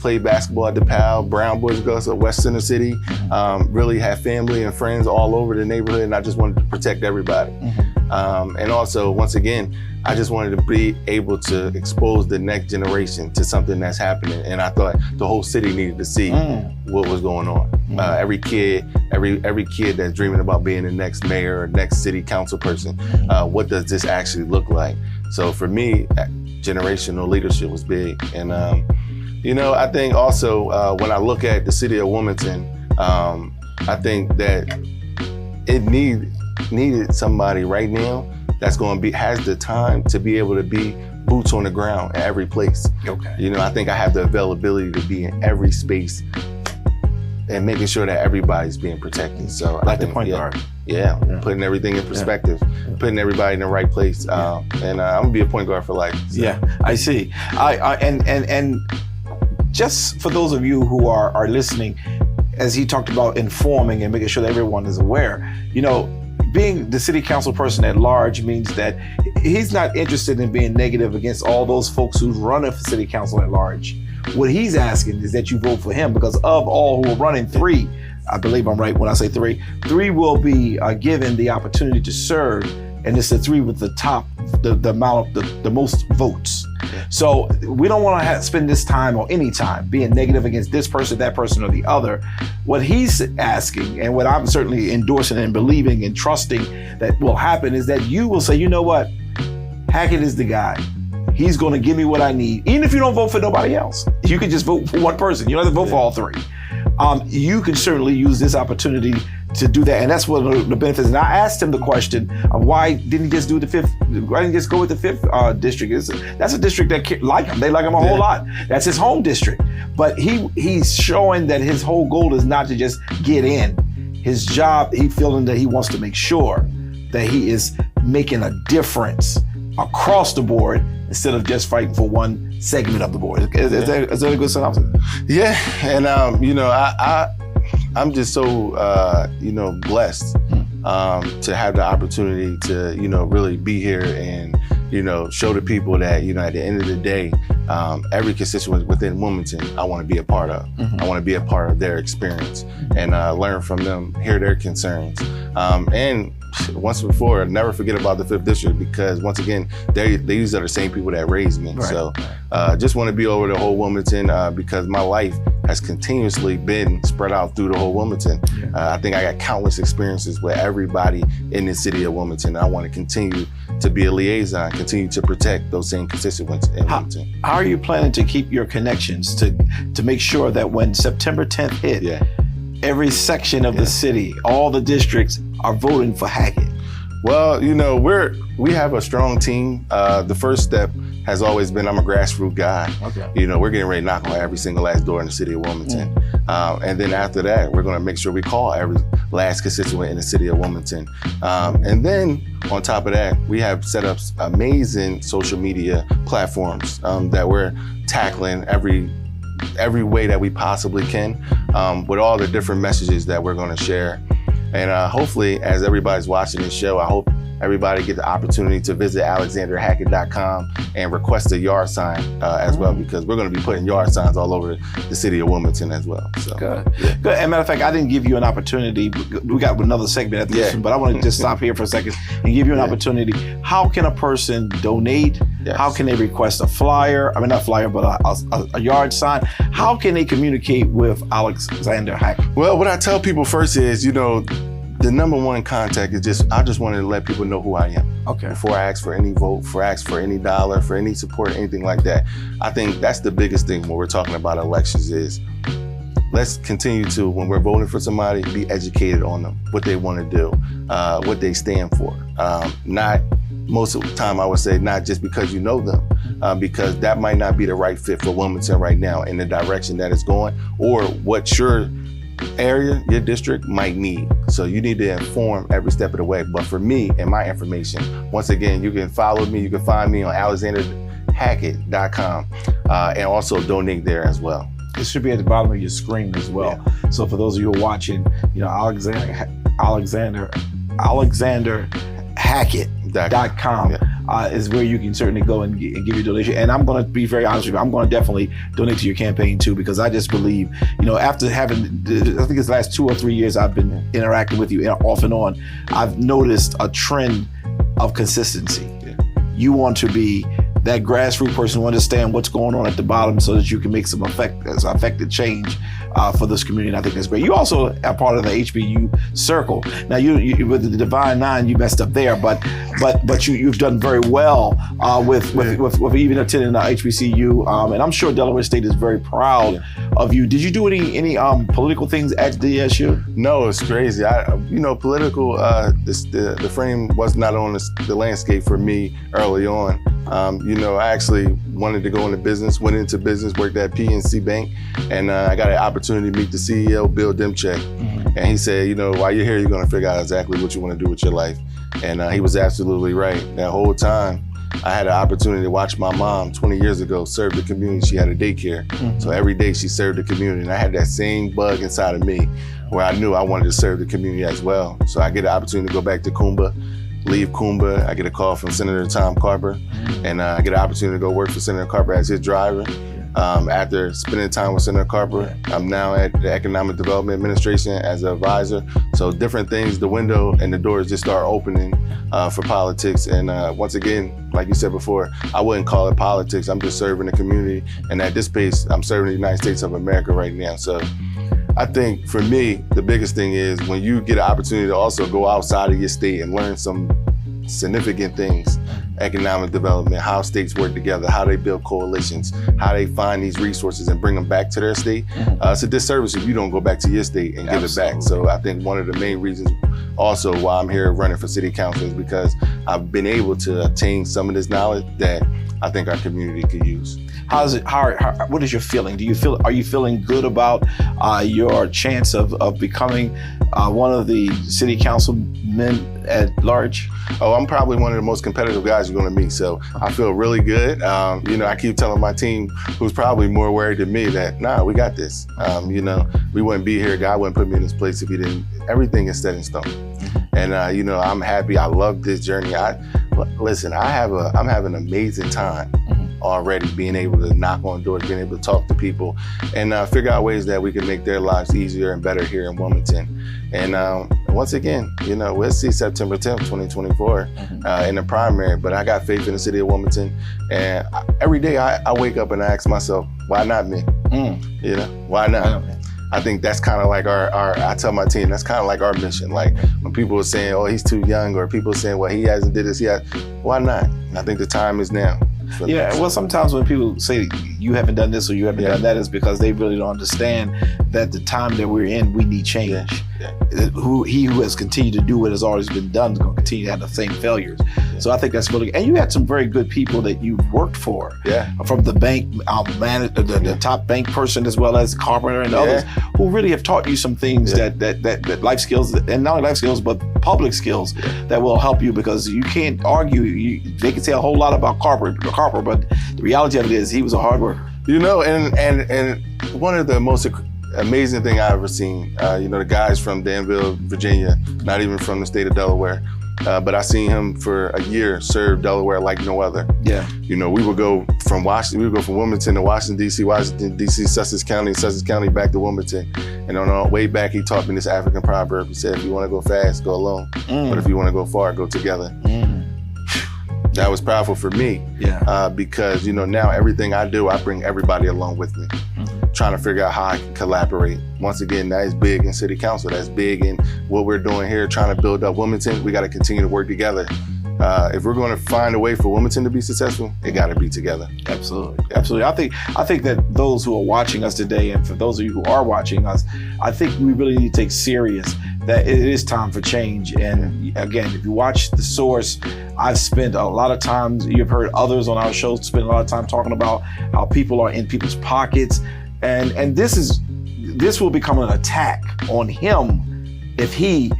Speaker 3: played basketball at DePal, Brown Boys Girls at West Center City, really had family and friends all over the neighborhood, and I just wanted to protect everybody. And also, once again, I just wanted to be able to expose the next generation to something that's happening. And I thought the whole city needed to see what was going on. Every kid that's dreaming about being the next mayor or next city council person, what does this actually look like? So for me, generational leadership was big. And, I think also when I look at the city of Wilmington, I think that it needed somebody right now that's going to has the time to be able to be boots on the ground at every place.
Speaker 1: Okay.
Speaker 3: I think I have the availability to be in every space and making sure that everybody's being protected. So
Speaker 1: like the point guard.
Speaker 3: Yeah, putting everything in perspective, putting everybody in the right place. And I'm gonna be a point guard for life. So.
Speaker 1: Yeah, I see. And just for those of you who are listening, as he talked about informing and making sure that everyone is aware, you know, being the city council person at large means that he's not interested in being negative against all those folks who's running for city council at large. What he's asking is that you vote for him, because of all who are running, 3, I believe I'm right when I say 3 will be given the opportunity to serve, and it's the 3 with the amount of the most votes. So we don't want to spend this time or any time being negative against this person, that person, or the other. What he's asking, and what I'm certainly endorsing and believing and trusting that will happen, is that you will say, you know what, Hackett is the guy. He's going to give me what I need, even if you don't vote for nobody else. You can just vote for one person. You don't have to vote for all 3. You can certainly use this opportunity to do that, and that's one of the benefits. And I asked him the question of why didn't he just do the 5th? Why didn't he just go with the 5th district? That's a district that like him. They like him a whole lot. That's his home district. But he's showing that his whole goal is not to just get in. His job, he's feeling that he wants to make sure that he is making a difference across the board instead of just fighting for one segment of the board. Is that a good synopsis?
Speaker 3: Yeah, and you know, I'm just so blessed to have the opportunity to really be here and show the people that at the end of the day, every constituent within Wilmington, I want to be a part of. I want to be a part of their experience and learn from them, hear their concerns, and once before, never forget about the 5th district, because once again, these are the same people that raised me. Right. So just want to be over the whole Wilmington because my life has continuously been spread out through the whole Wilmington. I think I got countless experiences with everybody in the city of Wilmington. I want to continue to be a liaison, continue to protect those same constituents in Wilmington.
Speaker 1: How are you planning to keep your connections to make sure that when September 10th hit, every section of the city, all the districts are voting for Hackett?
Speaker 3: Well, we have a strong team. The first step has always been, I'm a grassroots guy. Okay. We're getting ready to knock on every single last door in the city of Wilmington. And then after that, we're going to make sure we call every last constituent in the city of Wilmington. And then on top of that, we have set up amazing social media platforms that we're tackling every way that we possibly can, with all the different messages that we're going to share. And hopefully, as everybody's watching this show, I hope everybody get the opportunity to visit alexanderhackett.com and request a yard sign as well, because we're going to be putting yard signs all over the city of Wilmington as well. So,
Speaker 1: Good. Good. As a matter of fact, I didn't give you an opportunity. We got another segment at this one, but I want to just stop here for a second and give you an opportunity. How can a person donate? Yes. How can they request a flyer? I mean, not flyer, but a yard sign. How can they communicate with Alexander Hackett?
Speaker 3: Well, what I tell people first is, the number one contact is I just wanted to let people know who I am. Okay. Before I ask for any vote, before I ask for any dollar, for any support, anything like that. I think that's the biggest thing when we're talking about elections is let's continue to, when we're voting for somebody, be educated on them, what they want to do, what they stand for. Not most of the time, I would say, not just because you know them, because that might not be the right fit for Wilmington right now in the direction that it's going, or what your area, your district might need. So you need to inform every step of the way. But for me and my information, once again, you can follow me, you can find me on alexanderhackett.com and also donate there as well.
Speaker 1: It should be at the bottom of your screen as well. Yeah. So for those of you who are watching, alexanderhackett.com is where you can certainly go and give your donation. And I'm going to be very honest with you, I'm going to definitely donate to your campaign too, because I just believe, after having, I think it's the last 2 or 3 years I've been interacting with you off and on, I've noticed a trend of consistency. Yeah. You want to be that grassroots person who understand what's going on at the bottom so that you can make some effective change for this community. And I think that's great. You also are part of the HBU circle. Now, you with the Divine Nine, you messed up there, but you've done very well with even attending the HBCU, and I'm sure Delaware State is very proud of you. Did you do any political things at DSU?
Speaker 3: No, it's crazy. Political. The frame was not on the landscape for me early on. I actually wanted to go into business, went into business, worked at PNC Bank, and I got an opportunity to meet the CEO, Bill Demchek. And he said, while you're here, you're going to figure out exactly what you want to do with your life. And he was absolutely right. That whole time, I had an opportunity to watch my mom 20 years ago serve the community. She had a daycare. So every day she served the community. And I had that same bug inside of me where I knew I wanted to serve the community as well. So I get an opportunity to go back to Coomba, leave Coomba. I get a call from Senator Tom Carper, and I get an opportunity to go work for Senator Carper as his driver. After spending time with Senator Carper, I'm now at the Economic Development Administration as an advisor. So different things, the window and the doors just start opening for politics. And once again, like you said before, I wouldn't call it politics. I'm just serving the community. And at this pace, I'm serving the United States of America right now. So I think for me, the biggest thing is when you get an opportunity to also go outside of your state and learn some significant things, economic development, how states work together, how they build coalitions, how they find these resources and bring them back to their state. It's a disservice if you don't go back to your state and give it back. So I think one of the main reasons also why I'm here running for city council is because I've been able to attain some of this knowledge that I think our community could use.
Speaker 1: How's it? What is your feeling? Are you feeling good about your chance of becoming one of the city councilmen at large?
Speaker 3: Oh, I'm probably one of the most competitive guys you're going to meet. So I feel really good. I keep telling my team, who's probably more worried than me, that we got this. We wouldn't be here. God wouldn't put me in this place if he didn't. Everything is set in stone. And I'm happy. I love this journey. Listen, I'm having an amazing time already, being able to knock on doors, being able to talk to people, and figure out ways that we can make their lives easier and better here in Wilmington. And once again, we'll see September 10th, 2024 in the primary, but I got faith in the city of Wilmington. And every day I wake up and I ask myself, why not me? Why not? I think that's kind of like I tell my team, that's kind of like our mission. Like when people are saying, oh, he's too young, or people are saying, well, he hasn't did this yet. Why not? And I think the time is now.
Speaker 1: Yeah, well, sometimes when people say you haven't done this or you haven't done that, is because they really don't understand that the time that we're in, we need change. He who has continued to do what has always been done is going to continue to have the same failures. So I think that's really, and you had some very good people that you worked for. From the bank manager, the top bank person, as well as Carpenter and others, who really have taught you some things that life skills, and not only life skills, but public skills that will help you, because you can't argue. They can say a whole lot about Carper, but the reality of it is he was a hard worker.
Speaker 3: And one of the most amazing thing I've ever seen, the guys from Danville, Virginia, not even from the state of Delaware, but I seen him for a year serve Delaware like no other. We would go from Wilmington to Washington, D.C., Sussex County back to Wilmington. And on our way back, he taught me this African proverb. He said, if you want to go fast, go alone. But if you want to go far, go together. That was powerful for me because, now everything I do, I bring everybody along with me, trying to figure out how I can collaborate. Once again, that is big in city council. That's big in what we're doing here, trying to build up Wilmington. We got to continue to work together. If we're going to find a way for Wilmington to be successful, it got to be together.
Speaker 1: Absolutely. I think that those who are watching us today, and for those of you who are watching us, I think we really need to take serious that it is time for change. And again, if you watch The Source, I've spent a lot of time, you've heard others on our show spend a lot of time talking about how people are in people's pockets. And this will become an attack on him if he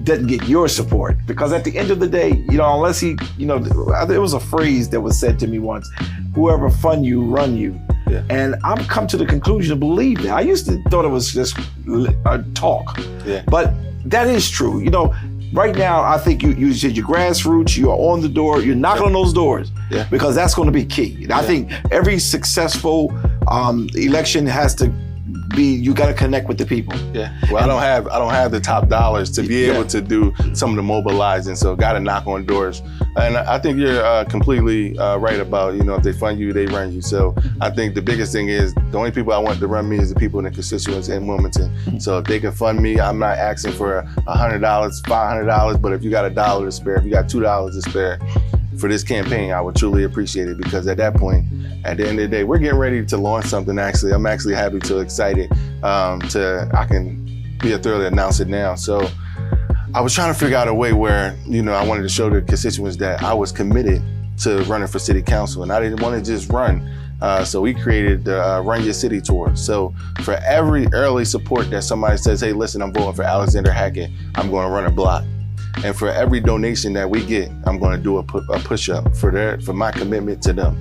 Speaker 1: doesn't get your support. Because at the end of the day, unless he, there was a phrase that was said to me once, whoever fund you, run you. And I've come to the conclusion to believe that. I used to thought it was just talk, but that is true. Right now, I think you said your grassroots, you are on the door, you're knocking on those doors, because that's going to be key. I think every successful election has to be, you got to connect with the people.
Speaker 3: Well, I don't have the top dollars to be able to do some of the mobilizing, so got to knock on doors. And I think you're completely right about, if they fund you, they run you. So I think the biggest thing is the only people I want to run me is the people in the constituents in Wilmington. So if they can fund me, I'm not asking for $100, $500, but if you got $1 to spare, if you got $2 to spare for this campaign, I would truly appreciate it, because at that point, at the end of the day, we're getting ready to launch something. Actually, I'm actually happy to excited I can be thoroughly announce it now. So I was trying to figure out a way where, I wanted to show the constituents that I was committed to running for city council, and I didn't want to just run. So we created the Run Your City Tour. So for every early support that somebody says, hey, listen, I'm voting for Alexander Hackett, I'm going to run a block. And for every donation that we get, I'm going to do a push-up for my commitment to them,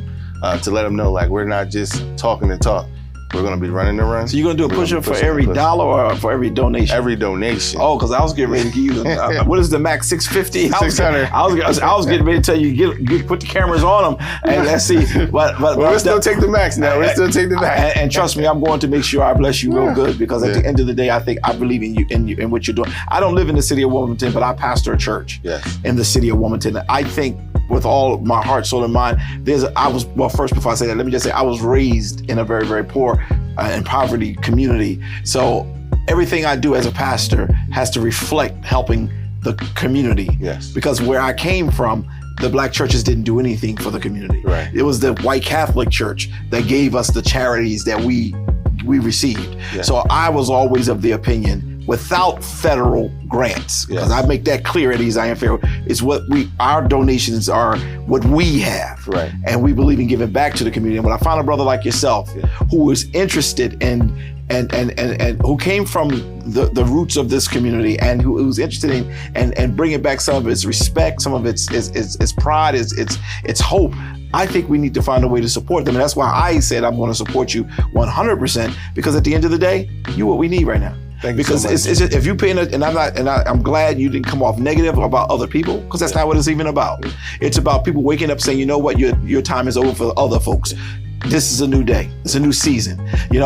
Speaker 3: to let them know, like, we're not just talking the talk. We're going to be running the run.
Speaker 1: So you're going to do a push-up for every dollar or for every donation?
Speaker 3: Every donation.
Speaker 1: Oh, because I was getting ready to give you, what is the max, 650?
Speaker 3: 600.
Speaker 1: I was getting ready to tell you, put the cameras on them, and let's see. But
Speaker 3: we'll still take the max now. We'll still take the max.
Speaker 1: And trust me, I'm going to make sure I bless you real good, because at the end of the day, I believe in you, in what you're doing. I don't live in the city of Wilmington, but I pastor a church in the city of Wilmington. I think with all my heart, soul, and mind, first, before I say that, let me just say, I was raised in a very, very poor and poverty community. So everything I do as a pastor has to reflect helping the community.
Speaker 3: Yes.
Speaker 1: Because where I came from, the black churches didn't do anything for the community.
Speaker 3: Right.
Speaker 1: It was the white Catholic church that gave us the charities that we received.
Speaker 3: Yeah.
Speaker 1: So I was always of the opinion, without federal grants, because I make that clear at East Zion Fair, is our donations are what we have.
Speaker 3: Right.
Speaker 1: And we believe in giving back to the community. And when I found a brother like yourself who is interested in and who came from the roots of this community, and who's interested in and bringing back some of its respect, some of its pride, its hope, I think we need to find a way to support them. And that's why I said I'm going to support you 100%, because at the end of the day, you're what we need right now.
Speaker 3: Thank you
Speaker 1: because
Speaker 3: so much.
Speaker 1: it's just, if you pay, I'm glad you didn't come off negative about other people, because that's not what it's even about. It's about people waking up saying, you know what, your time is over for other folks. This is a new day. It's a new season, and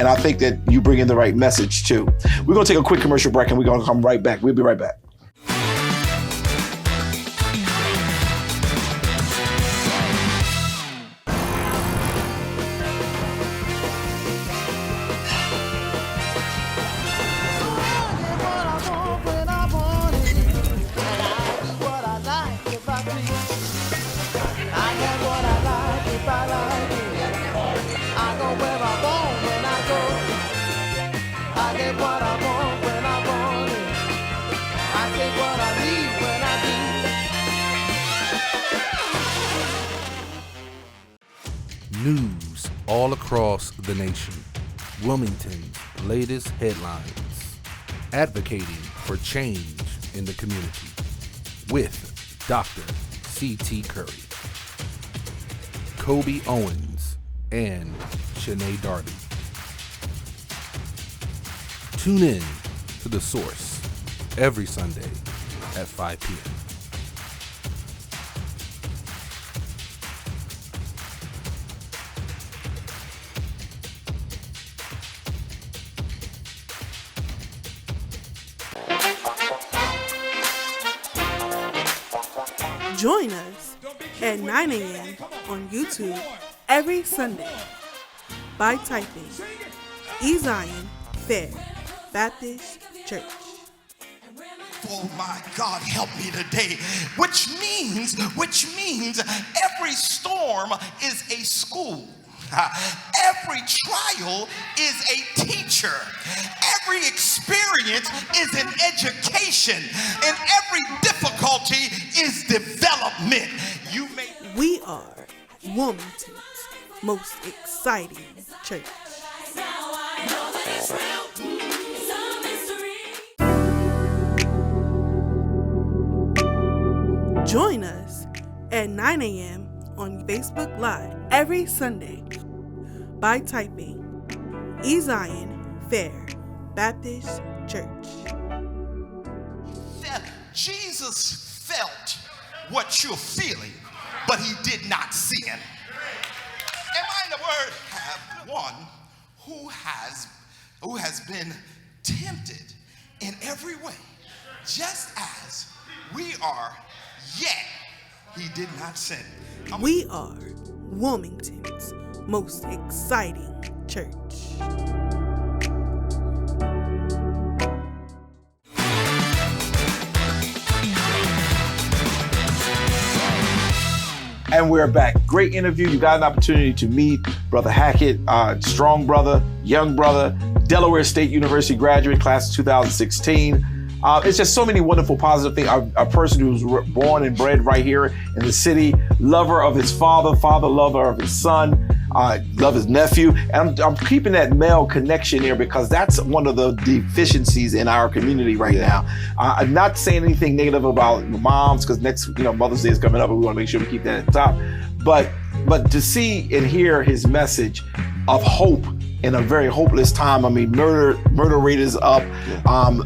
Speaker 1: I think that you bring in the right message too. We're going to take a quick commercial break, and we're going to come right back. We'll be right back.
Speaker 6: News all across the nation. Wilmington's latest headlines. Advocating for change in the community with Dr. C.T. Curry, Kobe Owens, and Shanae Darby. Tune in to The Source every Sunday at 5 p.m.
Speaker 13: Join us at 9 a.m. on YouTube every Sunday by typing East Zion Fair Baptist Church.
Speaker 14: Oh my God, help me today. Which means every storm is a school. Every trial is a teacher. Every experience is an education. And every difficulty is development.
Speaker 13: We are Wilmington's most exciting church. Join us at 9 a.m. on Facebook Live every Sunday by typing East Zion Fair Baptist Church.
Speaker 14: Jesus felt what you're feeling, but he did not sin. Am I in the word? Have one who has been tempted in every way, just as we are, yet he did not sin.
Speaker 13: We are Wilmington's most exciting church.
Speaker 1: And we're back. Great interview. You got an opportunity to meet Brother Hackett, strong brother, young brother, Delaware State University graduate, class of 2016. It's just so many wonderful, positive things. A person who's born and bred right here in the city, lover of his father, lover of his son, love his nephew. And I'm keeping that male connection there because that's one of the deficiencies in our community right now. I'm not saying anything negative about moms because next, Mother's Day is coming up and we want to make sure we keep that at the top. But to see and hear his message of hope in a very hopeless time. I mean, murder rate is up.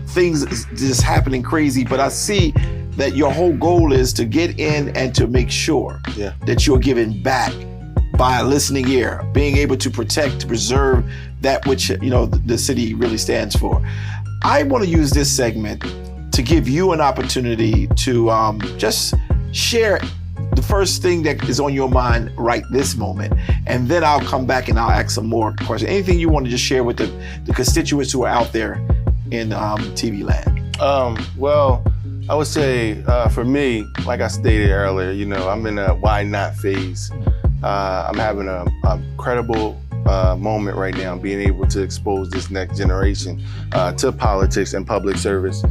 Speaker 1: Things is just happening crazy. But I see that your whole goal is to get in and to make sure that you're giving back by a listening ear, being able to protect, to preserve that which, the city really stands for. I want to use this segment to give you an opportunity to just share the first thing that is on your mind right this moment. And then I'll come back and I'll ask some more questions. Anything you want to just share with the constituents who are out there in TV land?
Speaker 3: Well, I would say for me, like I stated earlier, I'm in a why not phase. I'm having a credible moment right now, being able to expose this next generation to politics and public service.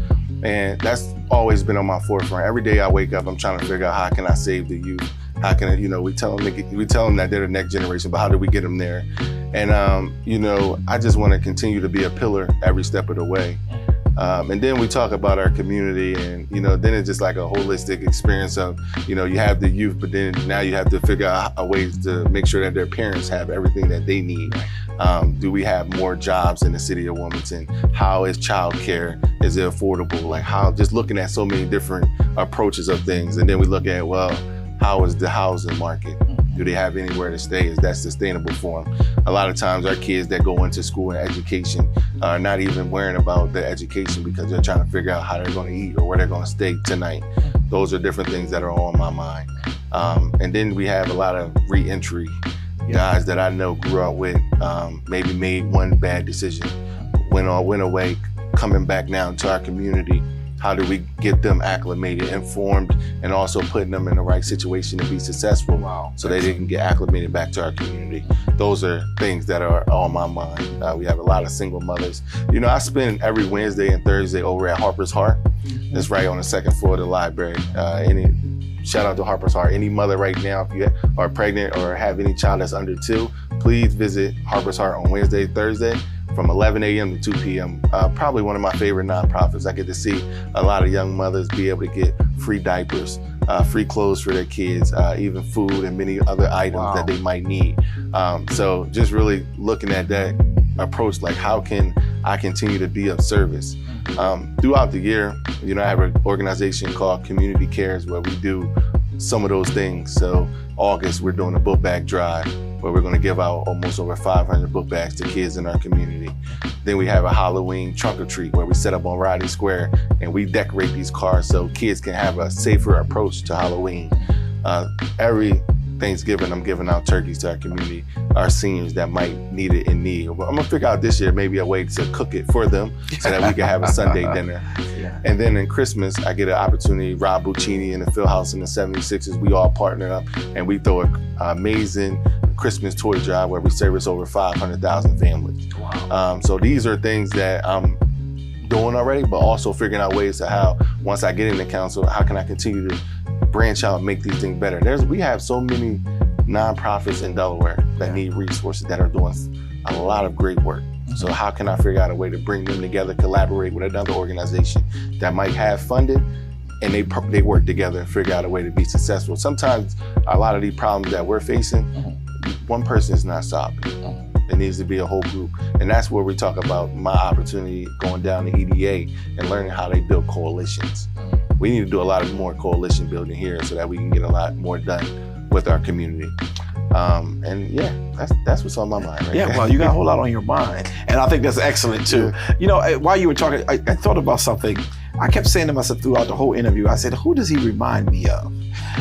Speaker 3: And that's always been on my forefront. Every day I wake up, I'm trying to figure out how can I save the youth? How can I, we tell them that they're the next generation, but how do we get them there? And, I just want to continue to be a pillar every step of the way. And then we talk about our community and, then it's just like a holistic experience of, you have the youth, but then now you have to figure out a ways to make sure that their parents have everything that they need. Do we have more jobs in the city of Wilmington? How is childcare? Is it affordable? Like how, just looking at so many different approaches of things. And then we look at, well, how is the housing market? Do they have anywhere to stay? Is that sustainable for them? A lot of times our kids that go into school and education are not even worrying about the education because they're trying to figure out how they're going to eat or where they're going to stay tonight. Those are different things that are on my mind. And then we have a lot of re-entry guys that I know grew up with, maybe made one bad decision, went away, coming back now into our community. How do we get them acclimated, informed, and also putting them in the right situation to be successful so that they can get acclimated back to our community? Those are things that are on my mind. We have a lot of single mothers. I spend every Wednesday and Thursday over at Harper's Heart. That's right on the second floor of the library. Shout out to Harper's Heart. Any mother right now, if you are pregnant or have any child that's under 2, please visit Harper's Heart on Wednesday, Thursday from 11 a.m. to 2 p.m. Probably one of my favorite nonprofits. I get to see a lot of young mothers be able to get free diapers, free clothes for their kids, even food and many other items that they might need. So just really looking at that approach, like how can I continue to be of service? Throughout the year, I have an organization called Community Cares where we do some of those things. So August, we're doing a book bag drive where we're going to give out almost over 500 book bags to kids in our community. Then we have a Halloween trunk or treat where we set up on Riley Square and we decorate these cars so kids can have a safer approach to Halloween. Every Thanksgiving, I'm giving out turkeys to our community, our seniors that might need it in need. I'm gonna figure out this year maybe a way to cook it for them so that we can have a Sunday dinner. And then in Christmas, I get an opportunity, Rob Buccini and the Field House and the 76ers, we all partner up and we throw an amazing Christmas toy drive where we service over 500,000 families. So these are things that I'm doing already, but also figuring out ways to how, once I get into council, how can I continue to branch out and make these things better? We have so many nonprofits in Delaware that need resources that are doing a lot of great work. So how can I figure out a way to bring them together, collaborate with another organization that might have funding, and they work together and figure out a way to be successful. Sometimes a lot of these problems that we're facing, one person is not solving. It needs to be a whole group. And that's where we talk about my opportunity going down to EDA and learning how they build coalitions. We need to do a lot of more coalition building here so that we can get a lot more done with our community. And yeah, that's what's on my mind right now.
Speaker 1: Well, you got a whole lot on your mind. And I think that's excellent too. While you were talking, I thought about something. I kept saying to myself throughout the whole interview, I said, who does he remind me of?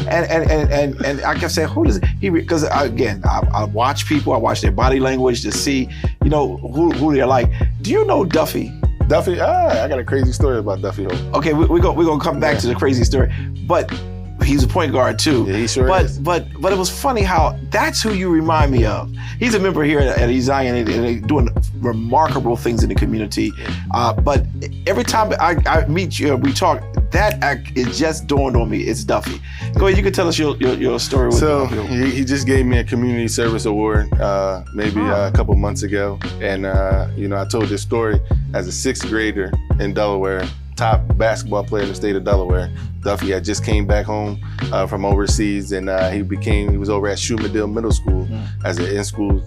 Speaker 1: And I kept saying, who does he, because again, I watch people, I watch their body language to see, who they're like. Do you know Duffy?
Speaker 3: Duffy, I got a crazy story about Duffy.
Speaker 1: Okay, we're gonna come back to the crazy story. But He's a point guard too.
Speaker 3: Yeah, he sure is.
Speaker 1: But it was funny how that's who you remind me of. He's a member here at Zion and they're doing remarkable things in the community. But every time I meet you, we talk. That act is just dawned on me. It's Duffy. Go ahead. You can tell us your story.
Speaker 3: So he just gave me a community service award maybe a couple months ago, and I told this story as a 6th grader in Delaware. Top basketball player in the state of Delaware. Duffy had just came back home from overseas, and he was over at Shoemadill Middle School as an in-school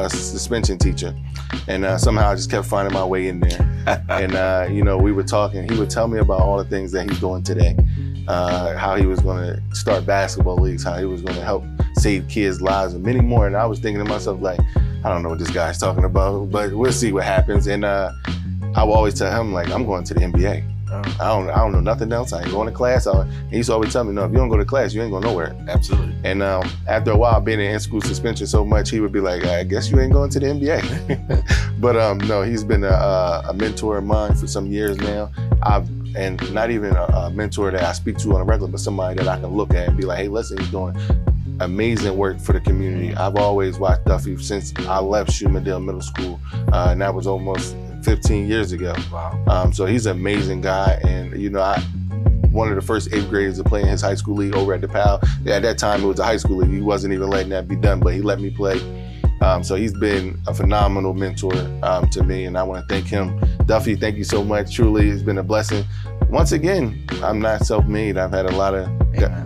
Speaker 3: suspension teacher. And somehow I just kept finding my way in there. And we were talking. He would tell me about all the things that he's doing today, how he was going to start basketball leagues, how he was going to help save kids' lives, and many more. And I was thinking to myself, like, I don't know what this guy's talking about, but we'll see what happens. And I would always tell him, like, I'm going to the NBA. I don't know nothing else. I ain't going to class. He used to always tell me, no, if you don't go to class, you ain't going nowhere.
Speaker 1: Absolutely. And
Speaker 3: after a while, being in school suspension so much, he would be like, I guess you ain't going to the NBA. But no, he's been a mentor of mine for some years now. And not even a mentor that I speak to on a regular, but somebody that I can look at and be like, hey, listen, he's doing amazing work for the community. I've always watched Duffy since I left Shoemadill Middle School, and that was almost 15 years ago.
Speaker 1: Wow.
Speaker 3: So he's an amazing guy, and one of the first 8th graders to play in his high school league over at the PAL. At that time, it was a high school league. He wasn't even letting that be done, but he let me play. So he's been a phenomenal mentor to me, and I want to thank him. Duffy, thank you so much. Truly, it's been a blessing. Once again, I'm not self-made. I've had a lot of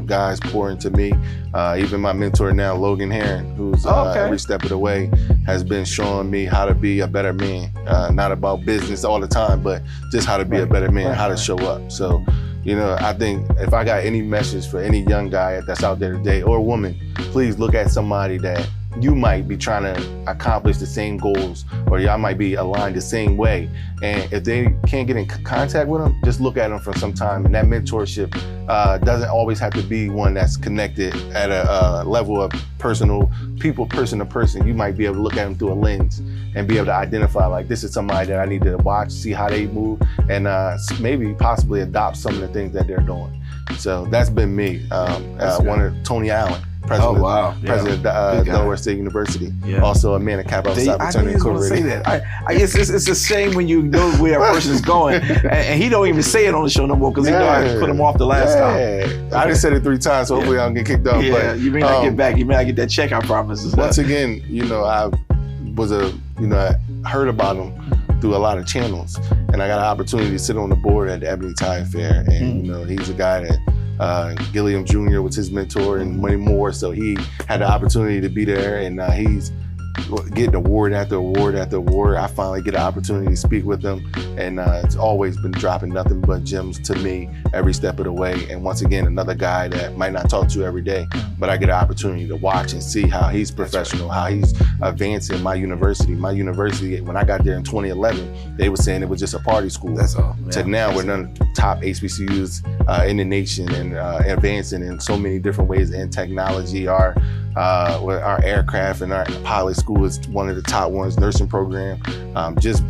Speaker 3: guys pour into me. Even my mentor now, Logan Heron, who's every step of the way has been showing me how to be a better man. Not about business all the time, but just how to be a better man, how to show up. So, I think if I got any message for any young guy that's out there today, or woman, please look at somebody that you might be trying to accomplish the same goals, or y'all might be aligned the same way. And if they can't get in contact with them, just look at them for some time. And that mentorship doesn't always have to be one that's connected at a level of person to person. You might be able to look at them through a lens and be able to identify, like, this is somebody that I need to watch, see how they move, and maybe possibly adopt some of the things that they're doing. So that's been me. One of Tony Allen. President of Delaware State University. Yeah. Also a man of Kappa Psi Fraternity Incorporated.
Speaker 1: It's a shame when you know where a person's going, and he don't even say it on the show no more because he know I put him off the last time.
Speaker 3: I just said it 3 times, so hopefully I don't get kicked off.
Speaker 1: Yeah,
Speaker 3: but,
Speaker 1: you may not get back. You may not get that check, I promise.
Speaker 3: Once again, I was I heard about him through a lot of channels, and I got an opportunity to sit on the board at the Ebony Tide Fair, and he's a guy that Gilliam Jr. was his mentor and many more. So he had the opportunity to be there, and he's getting award after award after award. I finally get an opportunity to speak with him, and it's always been dropping nothing but gems to me every step of the way. And once again, another guy that might not talk to every day, but I get an opportunity to watch and see how he's professional, how he's advancing my university. My university, when I got there in 2011, they were saying it was just a party school.
Speaker 1: That's all. Yeah.
Speaker 3: To now, we're one of the top HBCUs in the nation, and advancing in so many different ways in technology. Our aircraft and our pilot school is one of the top ones, nursing program. Just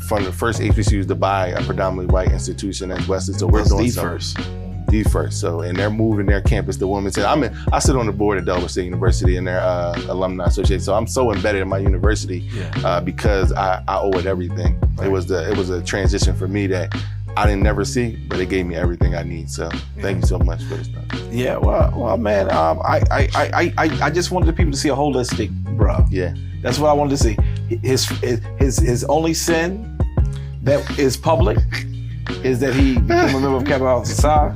Speaker 3: from the first HBCUs to buy a predominantly white institution at Wesley. So we're doing the first. So, and they're moving their campus to Wilmington. I sit on the board at Delaware State University and their alumni association. So I'm so embedded in my university because I owe it everything. Right. It was a transition for me that I didn't never see, but it gave me everything I need. So thank you so much for this stuff.
Speaker 1: Yeah, well, man, I just wanted the people to see a holistic bro.
Speaker 3: Yeah,
Speaker 1: that's what I wanted to see. His only sin that is public is that he became a member of Kappa Psi.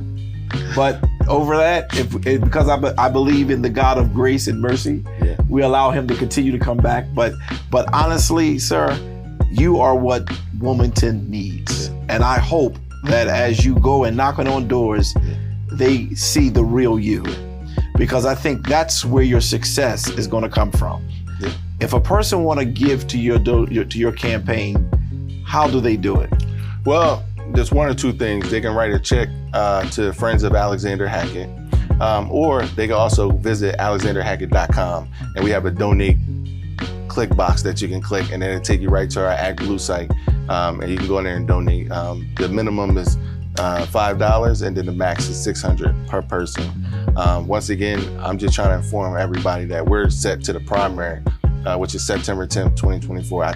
Speaker 1: But over that, because I believe in the God of grace and mercy, we allow him to continue to come back. But honestly, sir, you are what Wilmington needs. And I hope that as you go and knocking on doors, they see the real you. Because I think that's where your success is going to come from. Yeah. If a person want to give to your campaign, how do they do it?
Speaker 3: Well, there's one or two things. They can write a check to Friends of Alexander Hackett, or they can also visit alexanderhackett.com, and we have a donate click box that you can click, and then it'll take you right to our Act Blue site, and you can go in there and donate. The minimum is $5, and then the max is $600 per person. Once again, I'm just trying to inform everybody that we're set to the primary, which is September 10th, 2024.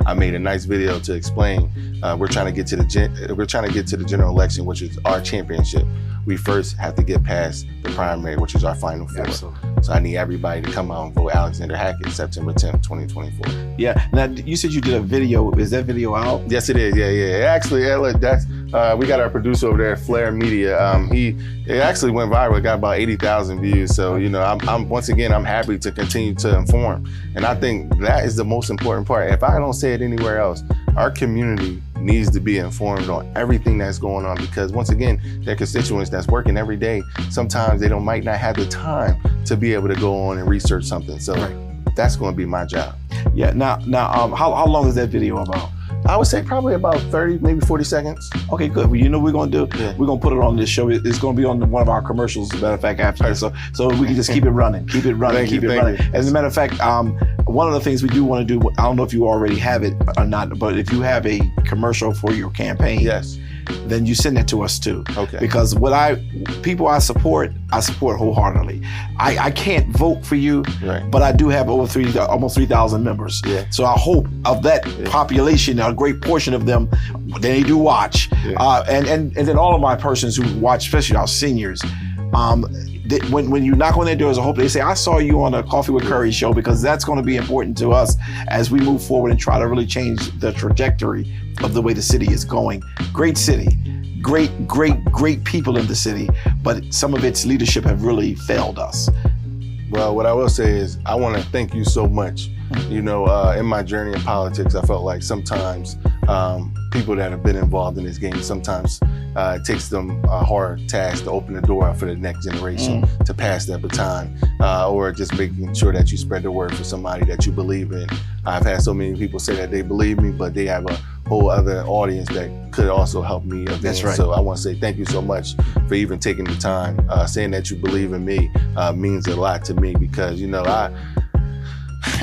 Speaker 3: I made a nice video to explain we're trying to get to the general election, which is our championship. We first have to get past the primary, which is our final four.
Speaker 1: Absolutely.
Speaker 3: So I need everybody to come out and vote Alexander Hackett, September 10th, 2024.
Speaker 1: Yeah. Now, you said you did a video. Is that video out?
Speaker 3: Yes, it is. Yeah. Actually, look, that's we got our producer over there, Flair Media. It actually went viral. It got about 80,000 views. So, I'm once again, I'm happy to continue to inform. And I think that is the most important part. If I don't say it anywhere else, our community needs to be informed on everything that's going on, because once again, their constituents that's working every day, sometimes they might not have the time to be able to go on and research something. So that's going to be my job.
Speaker 1: Yeah. Now, how long is that video about?
Speaker 3: I would say probably about 30, maybe 40 seconds.
Speaker 1: Okay, good. Well, you know what we're going to do? Yeah. We're going to put it on this show. It's going to be on one of our commercials, as a matter of fact, after this. So we can just keep it running. Keep it running. Keep it running. As a matter of fact, one of the things we do want to do, I don't know if you already have it or not, but if you have a commercial for your campaign,
Speaker 3: yes,
Speaker 1: then you send that to us too.
Speaker 3: Okay.
Speaker 1: Because people I support wholeheartedly. I can't vote for you, but I do have over almost 3,000 members.
Speaker 3: Yeah.
Speaker 1: So I hope of that population, a great portion of them, they do watch. Yeah. And then all of my persons who watch, especially our seniors, when you knock on their doors, I hope they say, I saw you on a Coffee with Curry show, because that's going to be important to us as we move forward and try to really change the trajectory of the way the city is going. Great city, great people in the city, but some of its leadership have really failed us.
Speaker 3: Well, what I will say is I want to thank you so much. In my journey in politics, I felt like sometimes people that have been involved in this game, sometimes it takes them a hard task to open the door for the next generation to pass that baton, or just making sure that you spread the word for somebody that you believe in. I've had so many people say that they believe me, but they have a whole other audience that could also help me.
Speaker 1: That's right.
Speaker 3: So I want to say thank you so much for even taking the time. Saying that you believe in me means a lot to me, because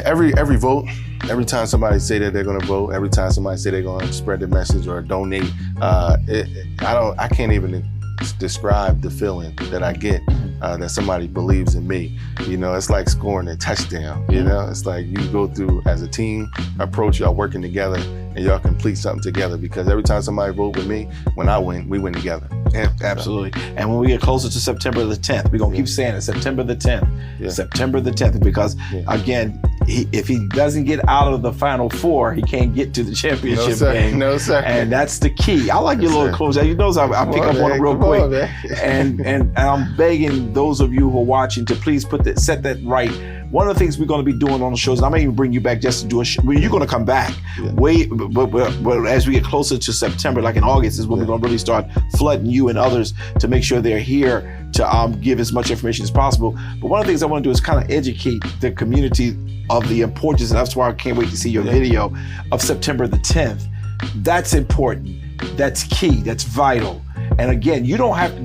Speaker 3: every vote, every time somebody say that they're going to vote, every time somebody say they're going to spread the message or donate, I can't even describe the feeling that I get that somebody believes in me. It's like scoring a touchdown. It's like you go through as a team approach, y'all working together, and y'all complete something together, because every time somebody vote with me, when I win, we win together.
Speaker 1: Absolutely. And when we get closer to September the 10th, we're going to keep saying it, September the 10th. Yeah. September the 10th, because again, if he doesn't get out of the Final Four, he can't get to the championship game.
Speaker 3: No, sir.
Speaker 1: And that's the key. I like your little close. You know, I pick up on it real quick. And I'm begging those of you who are watching to please set that right. One of the things we're going to be doing on the shows, and I may even bring you back just to do a show. You're going to come back. But as we get closer to September, like in August, is when we're going to really start flooding you and others to make sure they're here to give as much information as possible. But one of the things I want to do is kind of educate the community of the importance, and that's why I can't wait to see your video of September the 10th. That's important. That's key. That's vital. And again,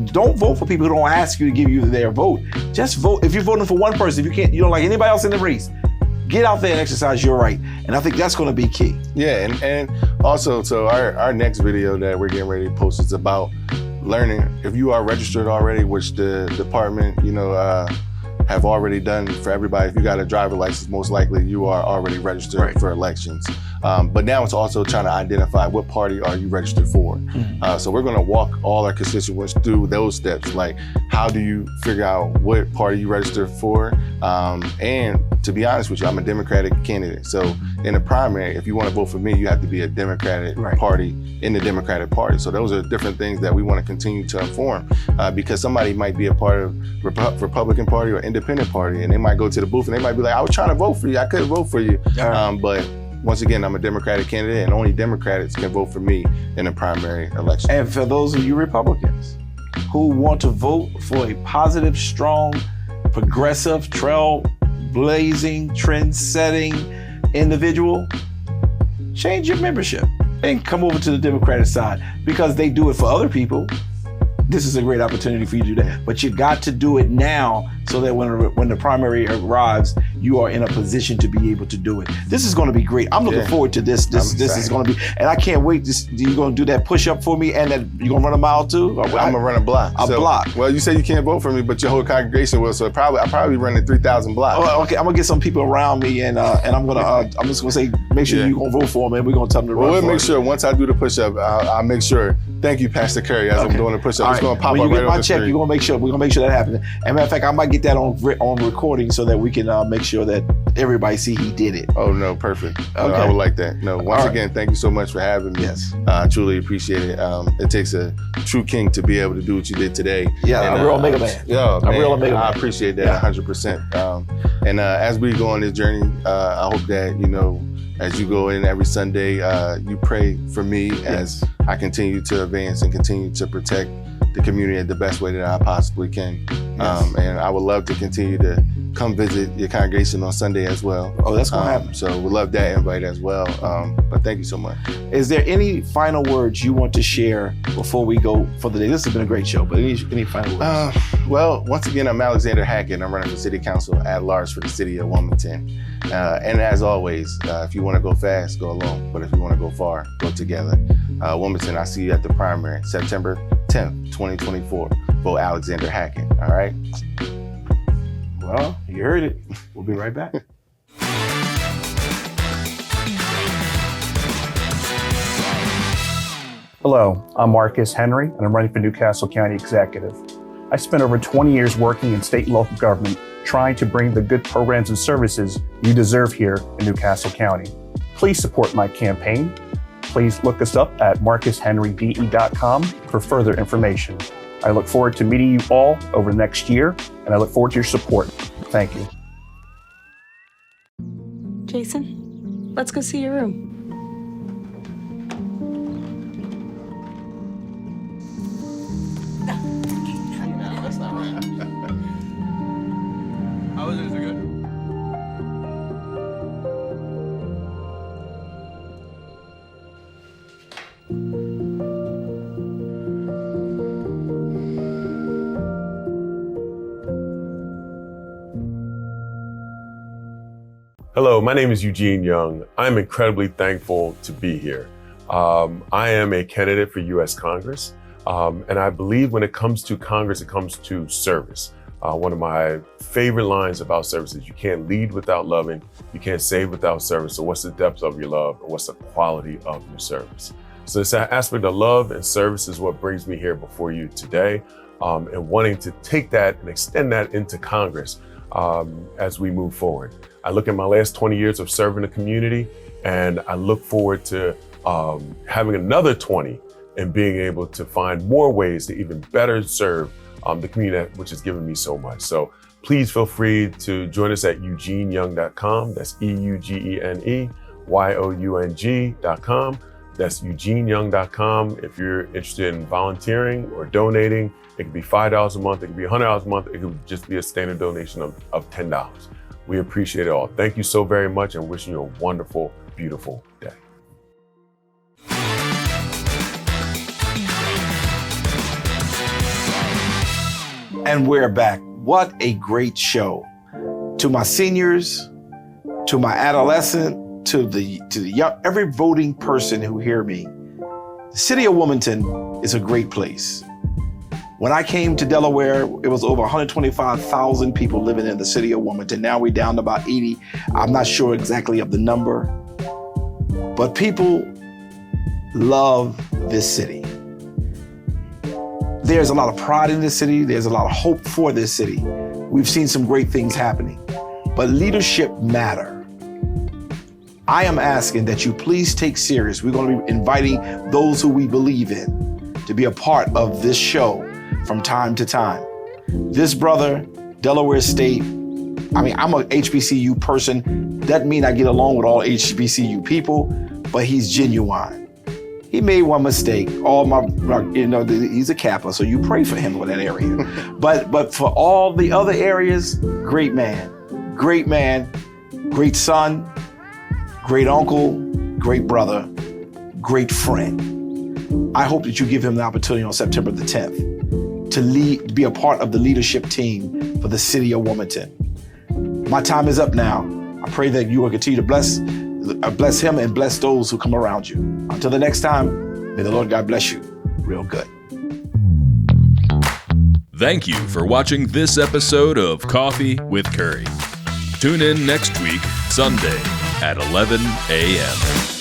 Speaker 1: don't vote for people who don't ask you to give you their vote. Just vote. If you're voting for one person, if you don't like anybody else in the race, get out there and exercise your right. And I think that's going to be key.
Speaker 3: Yeah, and also, so our next video that we're getting ready to post is about learning. If you are registered already, which the department, have already done for everybody. If you got a driver license, most likely you are already registered for elections. But now it's also trying to identify what party are you registered for. So we're going to walk all our constituents through those steps. Like, how do you figure out what party you register for? And to be honest with you, I'm a Democratic candidate. So in the primary, if you want to vote for me, you have to be a Democratic party in the Democratic Party. So those are different things that we want to continue to inform, because somebody might be a part of Republican Party or Independent Party, and they might go to the booth and they might be like, I was trying to vote for you, I couldn't vote for you. But once again, I'm a Democratic candidate, and only Democrats can vote for me in a primary election.
Speaker 1: And for those of you Republicans who want to vote for a positive, strong, progressive, trailblazing, trend-setting individual, change your membership and come over to the Democratic side, because they do it for other people. This is a great opportunity for you to do that. But you got to do it now, so that when the primary arrives, you are in a position to be able to do it. This is going to be great. I'm looking forward to this. This is going to be, and I can't wait. You're going to do that push-up for me, and then you're going to run a mile too?
Speaker 3: I'm going to run a block.
Speaker 1: Block.
Speaker 3: Well, you said you can't vote for me, but your whole congregation will, so I'll probably be running 3,000 blocks.
Speaker 1: Oh, okay, I'm going to get some people around me, and I'm going to, I'm just going to say, make sure you're going to vote for them, and we're going to tell them to run
Speaker 3: we'll
Speaker 1: for
Speaker 3: make
Speaker 1: it.
Speaker 3: sure, once I do the push-up, I'll make sure. Thank you, Pastor Curry, as I'm doing the push-up. It's going to pop
Speaker 1: when
Speaker 3: up
Speaker 1: you
Speaker 3: right
Speaker 1: get
Speaker 3: on
Speaker 1: my
Speaker 3: the
Speaker 1: check,
Speaker 3: screen.
Speaker 1: we're going to make sure that happens. And matter of fact, I might get that on recording so that we can make sure that everybody see he did it.
Speaker 3: Oh, no, perfect.
Speaker 1: Okay.
Speaker 3: I would like that. No, once again, thank you so much for having me.
Speaker 1: Yes.
Speaker 3: I truly appreciate it. It takes a true king to be able to do what you did today.
Speaker 1: Yeah, a real Omega man.
Speaker 3: Yeah,
Speaker 1: a real Omega man.
Speaker 3: I appreciate that 100%. And as we go on this journey, I hope that, you know, as you go in every Sunday, you pray for me as I continue to advance and continue to protect the community in the best way that I possibly can. And I would love to continue to come visit your congregation on Sunday as well.
Speaker 1: Oh, that's going to happen.
Speaker 3: So we'd love that invite as well. But thank you so much.
Speaker 1: Is there any final words you want to share before we go for the day? This has been a great show, but any final words?
Speaker 3: Well, once again, I'm Alexander Hackett. I'm running for City Council at large for the city of Wilmington. And as always, if you want to go fast, go alone. But if you want to go far, go together. Wilmington, I see you at the primary, September 10th, 2024. Vote Alexander Hackett, all right?
Speaker 1: Well, you heard it. We'll be right back.
Speaker 15: Hello, I'm Marcus Henry, and I'm running for Newcastle County Executive. I spent over 20 years working in state and local government, trying to bring the good programs and services you deserve here in Newcastle County. Please support my campaign. Please look us up at marcushenryde.com for further information. I look forward to meeting you all over the next year, and I look forward to your support. Thank you.
Speaker 10: Jason, let's go see your room.
Speaker 11: That's not right. How was it? Is it good?
Speaker 16: Hello, my name is Eugene Young. I'm incredibly thankful to be here. I am a candidate for U.S. Congress, and I believe when it comes to Congress, it comes to service. One of my favorite lines about service is you can't lead without loving, you can't save without service. So what's the depth of your love, and what's the quality of your service? So this aspect of love and service is what brings me here before you today, and wanting to take that and extend that into Congress as we move forward. I look at my last 20 years of serving the community, and I look forward to having another 20 and being able to find more ways to even better serve the community, which has given me so much. So please feel free to join us at eugeneyoung.com. That's EUGENEYOUNG.com. That's eugeneyoung.com. If you're interested in volunteering or donating, it could be $5 a month, it could be $100 a month, it could just be a standard donation of $10. We appreciate it all. Thank you so very much, and wishing you a wonderful, beautiful day.
Speaker 1: And we're back. What a great show. To my seniors, to my adolescent, to the young, every voting person who hear me, the city of Wilmington is a great place. When I came to Delaware, it was over 125,000 people living in the city of Wilmington. Now we're down to about 80. I'm not sure exactly of the number, but people love this city. There's a lot of pride in this city. There's a lot of hope for this city. We've seen some great things happening, but leadership matter. I am asking that you please take serious. We're going to be inviting those who we believe in to be a part of this show from time to time. This brother, Delaware State, I'm a HBCU person. Doesn't mean I get along with all HBCU people, but he's genuine. He made one mistake. He's a Kappa, so you pray for him in that area. but for all the other areas, great man, great son, great uncle, great brother, great friend. I hope that you give him the opportunity on September the 10th to be a part of the leadership team for the city of Wilmington. My time is up now. I pray that you will continue to bless him and bless those who come around you. Until the next time, may the Lord God bless you real good.
Speaker 2: Thank you for watching this episode of Coffee with Curry. Tune in next week, Sunday at 11 a.m.